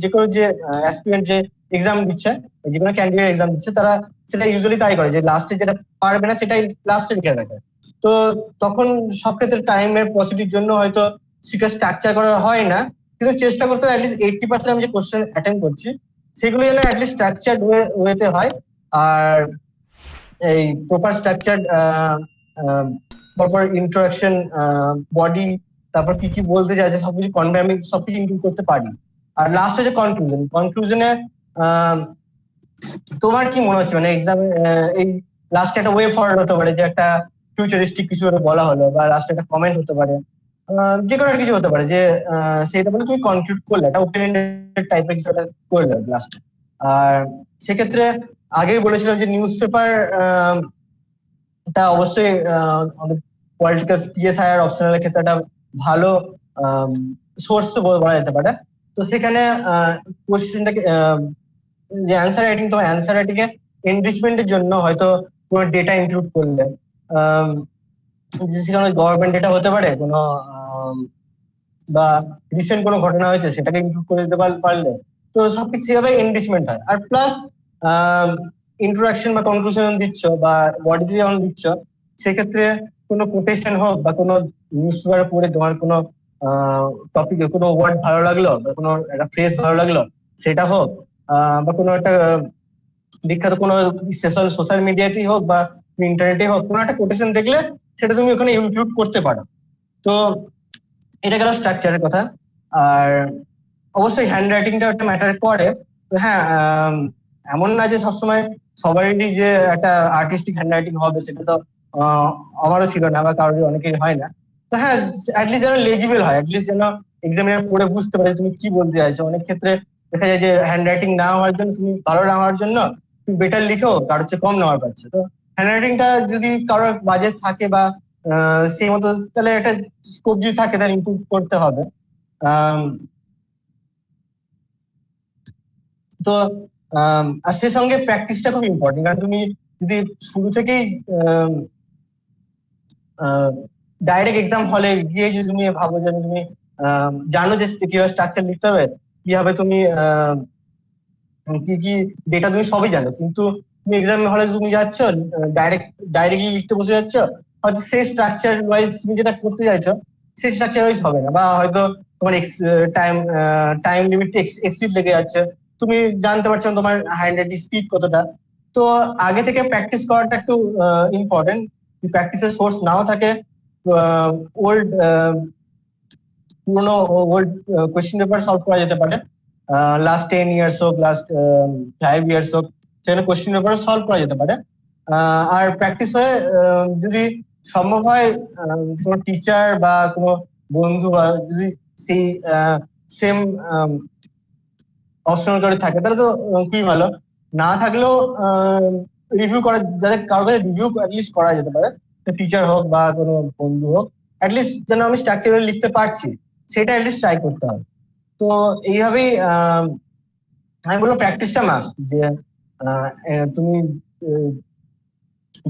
যে কোনো যে অ্যাসপিরেন্ট যে এক্সাম দিচ্ছে, যে কোনো ক্যান্ডিডেট এক্সাম দিচ্ছে, তারা সেটা ইউজুয়ালি তাই করে যে লাস্টে যেটা পারবে না সেটাই লাস্টে লিখে রাখে। তো তখন সব ক্ষেত্রে টাইমের পসিটির জন্য হয়তো সেটা স্ট্রাকচার করা হয় না, কিন্তু চেষ্টা করতে হবে অ্যাটলিস্ট 80% আমি যে কোশ্চেন অ্যাটেন্ড করছি সেগুলো যেন অ্যাটলিস্ট স্ট্রাকচার্ড ওয়েতে হয়। আর এই proper structure, proper interaction, body, তারপর কি কি বলতে চাইছে সবকিছু কনভে আমি সবকিছু ইনক্লুড করতে পারি। আর লাস্ট হচ্ছে কনক্লুশনে তোমার কি মনে হচ্ছে, মানে এক্সামে এই লাস্টে একটা ওয়ে ফরওয়ার্ড হতে পারে, যে একটা ফিউচারিস্টিক কিছু একটা বলা হলো, বা লাস্টে একটা কমেন্ট হতে পারে, যে কোনো কিছু হতে পারে, যে সেটা বলে তুমি কনক্লুড করলে একটা ওপেন এন্ডেড টাইপের কিছু একটা করলে লাস্টে। আর সেক্ষেত্রে আগেই বলেছিলাম যে নিউজ পেপার টা অবশ্যই পলিটিক্যাল পিএসআইআর অপশনালের ক্ষেত্রে একটা ভালো সোর্স বলা যেতে পারে। তো সেখানে কোশ্চেনটাকে যে অ্যান্সার রাইটিং, তোমার অ্যান্সার রাইটিং এ এনরিচমেন্টের জন্য হয়তো কোনো ডেটা ইনক্লুড করলে, সেখানে গভর্নমেন্ট ডেটা হতে পারে কোনো, বা রিসেন্ট কোনো ঘটনা হয়েছে সেটাকে ইনক্লুড করে দিতে পারলে, তো সবকিছু সেভাবে এনরিচমেন্ট হয়। আর প্লাস ইন্ট্রোডাকশন বা কনক্লুশন দিচ্ছ বা বডিতে যখন দিচ্ছ, সেক্ষেত্রে কোনো কোটেশন হোক বা কোনো নিউজ পেপারে পড়ে তোমার কোনো টপিকে কোনো ওয়ার্ড ভালো লাগলো বা কোনো একটা ফ্রেজ ভালো লাগলো সেটা হোক, বা কোনো একটা বিখ্যাত কোনো সোশ্যাল মিডিয়াতেই হোক বা ইন্টারনেটে হোক, কোনো একটা কোটেশন দেখলে সেটা তুমি ওখানে ইনক্লুড করতে পারো। তো এটা গেল স্ট্রাকচারের কথা। আর অবশ্যই হ্যান্ড রাইটিংটা একটা ম্যাটার করে। তো হ্যাঁ, এমন না যে সবসময় সবারই যে একটা আর্টিস্টিক হ্যান্ড রাইটিং হবে, সেটা তো আমারও ছিল না বা কারোর অনেকেই হয় না। তো হ্যাঁ, অ্যাটলিস্ট যেন লেজিবল হয়, অ্যাটলিস্ট যেন এক্সামিনার পড়ে বুঝতে পারে তুমি কি বলতে চাইছো। অনেক ক্ষেত্রে দেখা যায় যে হ্যান্ড রাইটিং না হওয়ার জন্য, তুমি ভালো না হওয়ার জন্য তুমি বেটার লিখো, কারোর চেয়ে কম নাম্বার পাচ্ছে। তো হ্যান্ড রাইটিংটা যদি কারোর বাজেট থাকে বা সেই মতো, তাহলে একটা স্কোপ যদি থাকে তাহলে ইমপ্রুভ করতে হবে। তো আর সে সঙ্গে প্র্যাকটিসটা খুব ইম্পর্টেন্ট, কারণ তুমি যদি শুরু থেকেই ডাইরেক্ট এক্সাম হলে গিয়ে যদি তুমি ভাবো যে তুমি জানো যে কিভাবে স্ট্রাকচার লিখতে হবে, কিভাবে তুমি কি কি ডেটা তুমি সবই জানো, কিন্তু তুমি এক্সাম হলে তুমি যাচ্ছ ডাইরেক্টলি লিখতে বসে যাচ্ছ, হয়তো সেই স্ট্রাকচার ওয়াইজ তুমি যেটা করতে চাইছো সেই স্ট্রাকচার ওয়াইজ হবে না, বা হয়তো তোমার টাইম লিমিট এক্সিড লেগে যাচ্ছে, তুমি জানতে পারছো না তোমার হ্যান্ড রাইটিং স্পিড কতটা। তো আগে থেকে প্র্যাকটিস করাটা একটু ইম্পর্টেন্ট। প্র্যাকটিসের সোর্স নাও থাকে, ওল্ড পুরোনো ওল্ড কোয়েশ্চেন পেপার সলভ করা যেতে পারে, লাস্ট 10 ইয়ার্স হোক, লাস্ট 5 ইয়ার্স হোক, সেখানে কোয়েশ্চেন পেপার সলভ করা যেতে পারে। আর প্র্যাকটিস হয়ে যদি সম্ভব হয় কোনো টিচার বা কোনো বন্ধু বা যদি সেই সেম অপশনাল করে থাকে তাহলে তো খুবই ভালো। না থাকলেও রিভিউ করা, যাদের কারোর কাছে রিভিউ অ্যাটলিস্ট করা যেতে পারে, টিচার হোক বা কোনো বন্ধু হোক, অ্যাটলিস্ট যেন আমি স্ট্রাকচারে লিখতে পারছি সেটা অ্যাটলিস্ট ট্রাই করতে হবে। তো এইভাবেই আমি বলবো প্র্যাকটিসটা মাস্ট, যে তুমি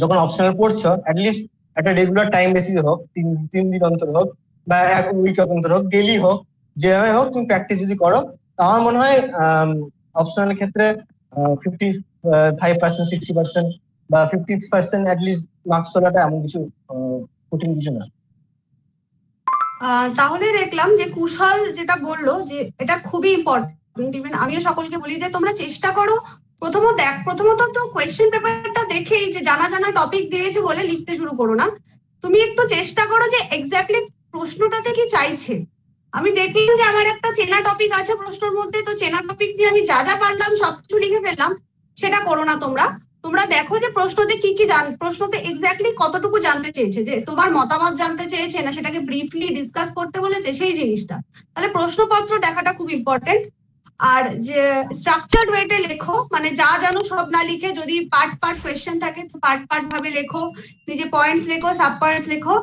যখন অপশনাল পড়ছো অ্যাটলিস্ট একটা রেগুলার টাইম বেসিস হোক, 3 দিন অন্তর হোক বা 1 উইক অন্তর হোক, ডেইলি হোক, যেভাবে হোক তুমি প্র্যাকটিস যদি করো, আমার মনে হয় অপশনাল ক্ষেত্রে 55%, 60% বা 50% অ্যাটলিস্ট মার্কস তোলাটা এমন কিছু কঠিন কিছু না। তাহলে দেখলাম যে কুশল যেটা বললো যে এটা খুবই ইম্পর্টেন্ট। ইভেন আমিও সকলকে বলি যে তোমরা চেষ্টা করো প্রথমত তো কোয়েশ্চেন পেপারটা দেখেই যে জানা জানা টপিক দিয়েছে বলে লিখতে শুরু করো না। তুমি একটু চেষ্টা করো যে এক্স্যাক্টলি প্রশ্নটাতে কি চাইছে। আমি দেখলাম যে আমার একটা চেনা টপিক আছে প্রশ্নের মধ্যে, তো চেনা টপিক দিয়ে আমি যা যা পারলাম সবকিছু লিখে ফেললাম। সেটা করো না তোমরা দেখো যে প্রশ্নতে কি প্রশ্নতে এক্স্যাক্টলি কতটুকু জানতে চেয়েছে, যে তোমার মতামত জানতে চেয়েছে না সেটাকে ব্রিফলি ডিসকাস করতে বলেছে সেই জিনিসটা। তাহলে প্রশ্নপত্র দেখাটা খুব ইম্পর্টেন্ট। আর যে স্ট্রাকচার্ড ওয়েতে লেখো, মানে যা জানো সব না লিখে যদি পার্ট কোয়েশ্চেন থাকে তো পার্ট ভাবে লেখো, নিজে পয়েন্টস লেখো, সাব পয়েন্টস লেখো।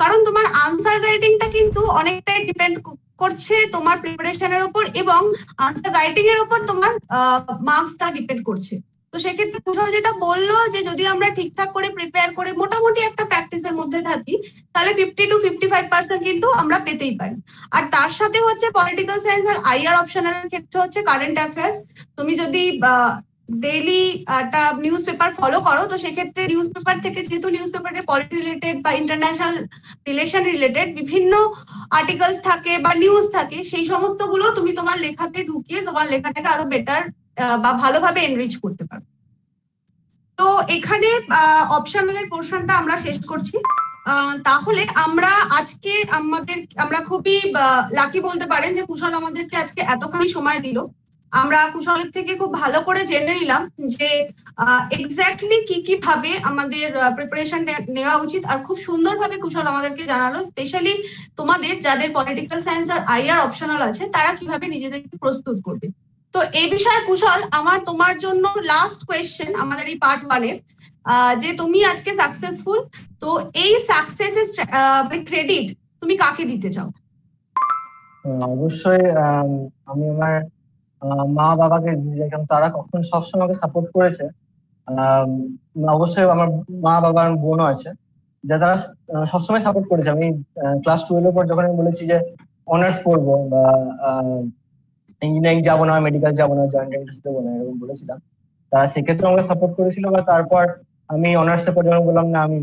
কারণ তোমার আনসার রাইটিংটা কিন্তু অনেকটাই ডিপেন্ড করছে তোমার প্রিপারেশনের উপর, এবং আনসার রাইটিং এর উপর তোমার মার্কসটা ডিপেন্ড করছে। তো সেক্ষেত্রে কুশল যেটা বললো যে যদি আমরা ঠিকঠাক করে প্রিপেয়ার করে মোটামুটি একটা প্র্যাকটিসের মধ্যে থাকি তাহলে 50 to 55% কিন্তু আমরা পেতেই পারি। আর তার সাথে হচ্ছে পলিটিক্যাল সায়েন্স আর আইআর অপশনাল ক্ষেত্রে হচ্ছে কারেন্ট অ্যাফেয়ার্স। তুমি যদি ডেইলি একটা নিউজ পেপার ফলো করো তো সেক্ষেত্রে নিউজ পেপার থেকে, যেহেতু নিউজ পেপারে পলিটি রিলেটেড বা ইন্টারন্যাশনাল রিলেশন রিলেটেড বিভিন্ন আর্টিকেলস থাকে বা নিউজ থাকে, সেই সমস্ত গুলো তুমি তোমার লেখাতে ঢুকিয়ে তোমার লেখাটাকে আরো বেটার বা ভালোভাবে এনরিচ করতে পারো। তো এখানে অপশনালের পোর্শনটা আমরা শেষ করছি। তাহলে আমরা আজকে আমরা খুবই লাকি বলতে পারেন যে কুশল আমাদেরকে আজকে এতখানি সময় দিল। আমরা কুশলের থেকে খুব ভালো করে জেনে নিলাম যে এক্স্যাক্টলি কি ভাবে আমাদের প্রিপারেশন নেওয়া উচিত, আর খুব সুন্দরভাবে কুশল আমাদেরকে জানালো স্পেশালি তোমাদের যাদের পলিটিক্যাল সায়েন্স আর আইআর অপশনাল আছে তারা কিভাবে নিজেদেরকে প্রস্তুত করবে। তো এই বিষয়ে কুশল আমার তোমার জন্য লাস্ট কোয়েশ্চেন আমাদের এই পার্ট 1 এর, যে তুমি আজকে সাকসেসফুল, তো এই সাকসেসের ক্রেডিট তুমি কাকে দিতে চাও? অবশ্যই আমি আমার মা বাবাকে যেরকম তারা কখন সবসময় আমাকে সাপোর্ট করেছে, অবশ্যই আমার মা বাবার বোনও আছে যে তারা সবসময় সাপোর্ট করেছে। আমি ক্লাস 12 এর পর যখন আমি বলেছি যে অনার্স পড়বো বা ইঞ্জিনিয়ারিং যাবো না, মেডিকেল যাবো না, জয়েন্ট এন্ট্রান্স দেবো না, এরকম বলেছিলাম, তারা সেক্ষেত্রে আমাকে সাপোর্ট করেছিল। বা তারপর আমি অনার্স এর পর যখন বললাম না আমি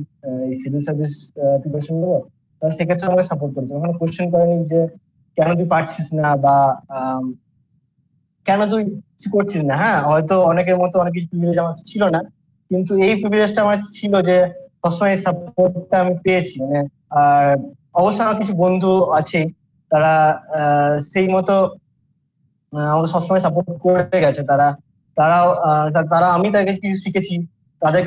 সিভিল সার্ভিস প্রিপারেশন দেবো, তারা সেক্ষেত্রে আমাকে সাপোর্ট করেছে। ওখানে কোশ্চেন করেনি যে কেন তুই পারছিস না বা কেন তুই কিছু করছিস না। হ্যাঁ, হয়তো অনেকের মতো অনেক কিছু প্রিভিলেজ আমার ছিল না, কিন্তু এই প্রিভিলেজটা আমার ছিল যে সবসময় সাপোর্টটা আমি পেয়েছি। মানে আর অবশ্যই আমার কিছু বন্ধু আছে তারা সেই মতো আমাকে সবসময় সাপোর্ট করে গেছে। তারা আমি তাদের কাছে কিছু শিখেছি, তাদের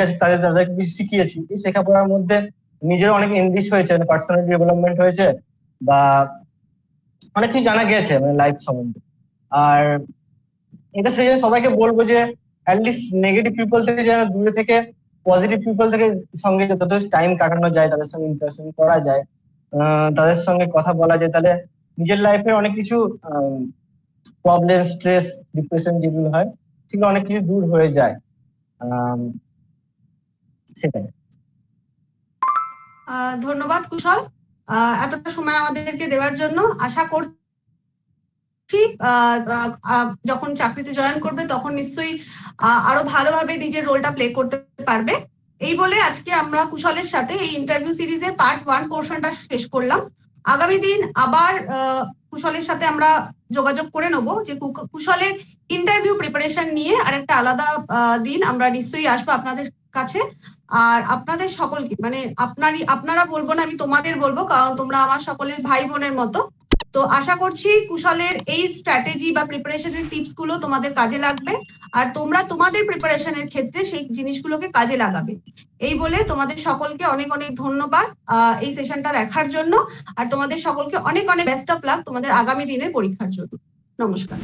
কিছু শিখিয়েছি। এই শেখাপড়ার মধ্যে নিজেরও অনেক এনরিচ হয়েছে, মানে পার্সোনাল ডেভেলপমেন্ট হয়েছে বা অনেক কিছু জানা গিয়েছে মানে লাইফ সম্বন্ধে। আর এটা সেই জন্য সবাইকে বলবো যে অ্যাটলিস্ট নেগেটিভ পিপল থেকে যেন দূরে থেকে পজিটিভ পিপল থেকে সঙ্গে যত টাইম কাটানো যায়, তাদের সঙ্গে ইন্টারেকশন করা যায়, তাদের সঙ্গে কথা বলা যায়, তাহলে নিজের লাইফে অনেক কিছু প্রবলেম, স্ট্রেস, ডিপ্রেশন যেগুলো হয় সেগুলো অনেক কিছু দূর হয়ে যায়। সেটাই। ধন্যবাদ কুশল এতটা সময় আমাদেরকে দেওয়ার জন্য। আশা করছি যখন চাকরিতে জয়েন করবে তখন নিশ্চয়ই আরো ভালোভাবে নিজের রোলটা প্লে করতে পারবে। এই বলে আজকে আমরা কুশলের সাথে এই ইন্টারভিউ সিরিজের পার্ট 1 পোর্শনটা শেষ করলাম। আগামী দিন আবার কুশলের সাথে আমরা যোগাযোগ করে নেবো যে কুশলের ইন্টারভিউ প্রিপারেশন নিয়ে আরেকটা আলাদা দিন আমরা নিশ্চয়ই আসবো আপনাদের কাছে। আর আপনাদের সকলকে, মানে আপনারা বলবো না, আমি তোমাদের বলবো, কারণ তোমরা আমার সকলের ভাই বোনের মতো। তো আশা করছি কুশলের এই স্ট্র্যাটেজি বা প্রিপারেশনের টিপস গুলো তোমাদের কাজে লাগবে, আর তোমরা তোমাদের প্রিপারেশনের ক্ষেত্রে সেই জিনিসগুলোকে কাজে লাগাবে। এই বলে তোমাদের সকলকে অনেক অনেক ধন্যবাদ এই সেশনটা দেখার জন্য, আর তোমাদের সকলকে অনেক অনেক বেস্ট অফ লাক তোমাদের আগামী দিনের পরীক্ষার জন্য। নমস্কার।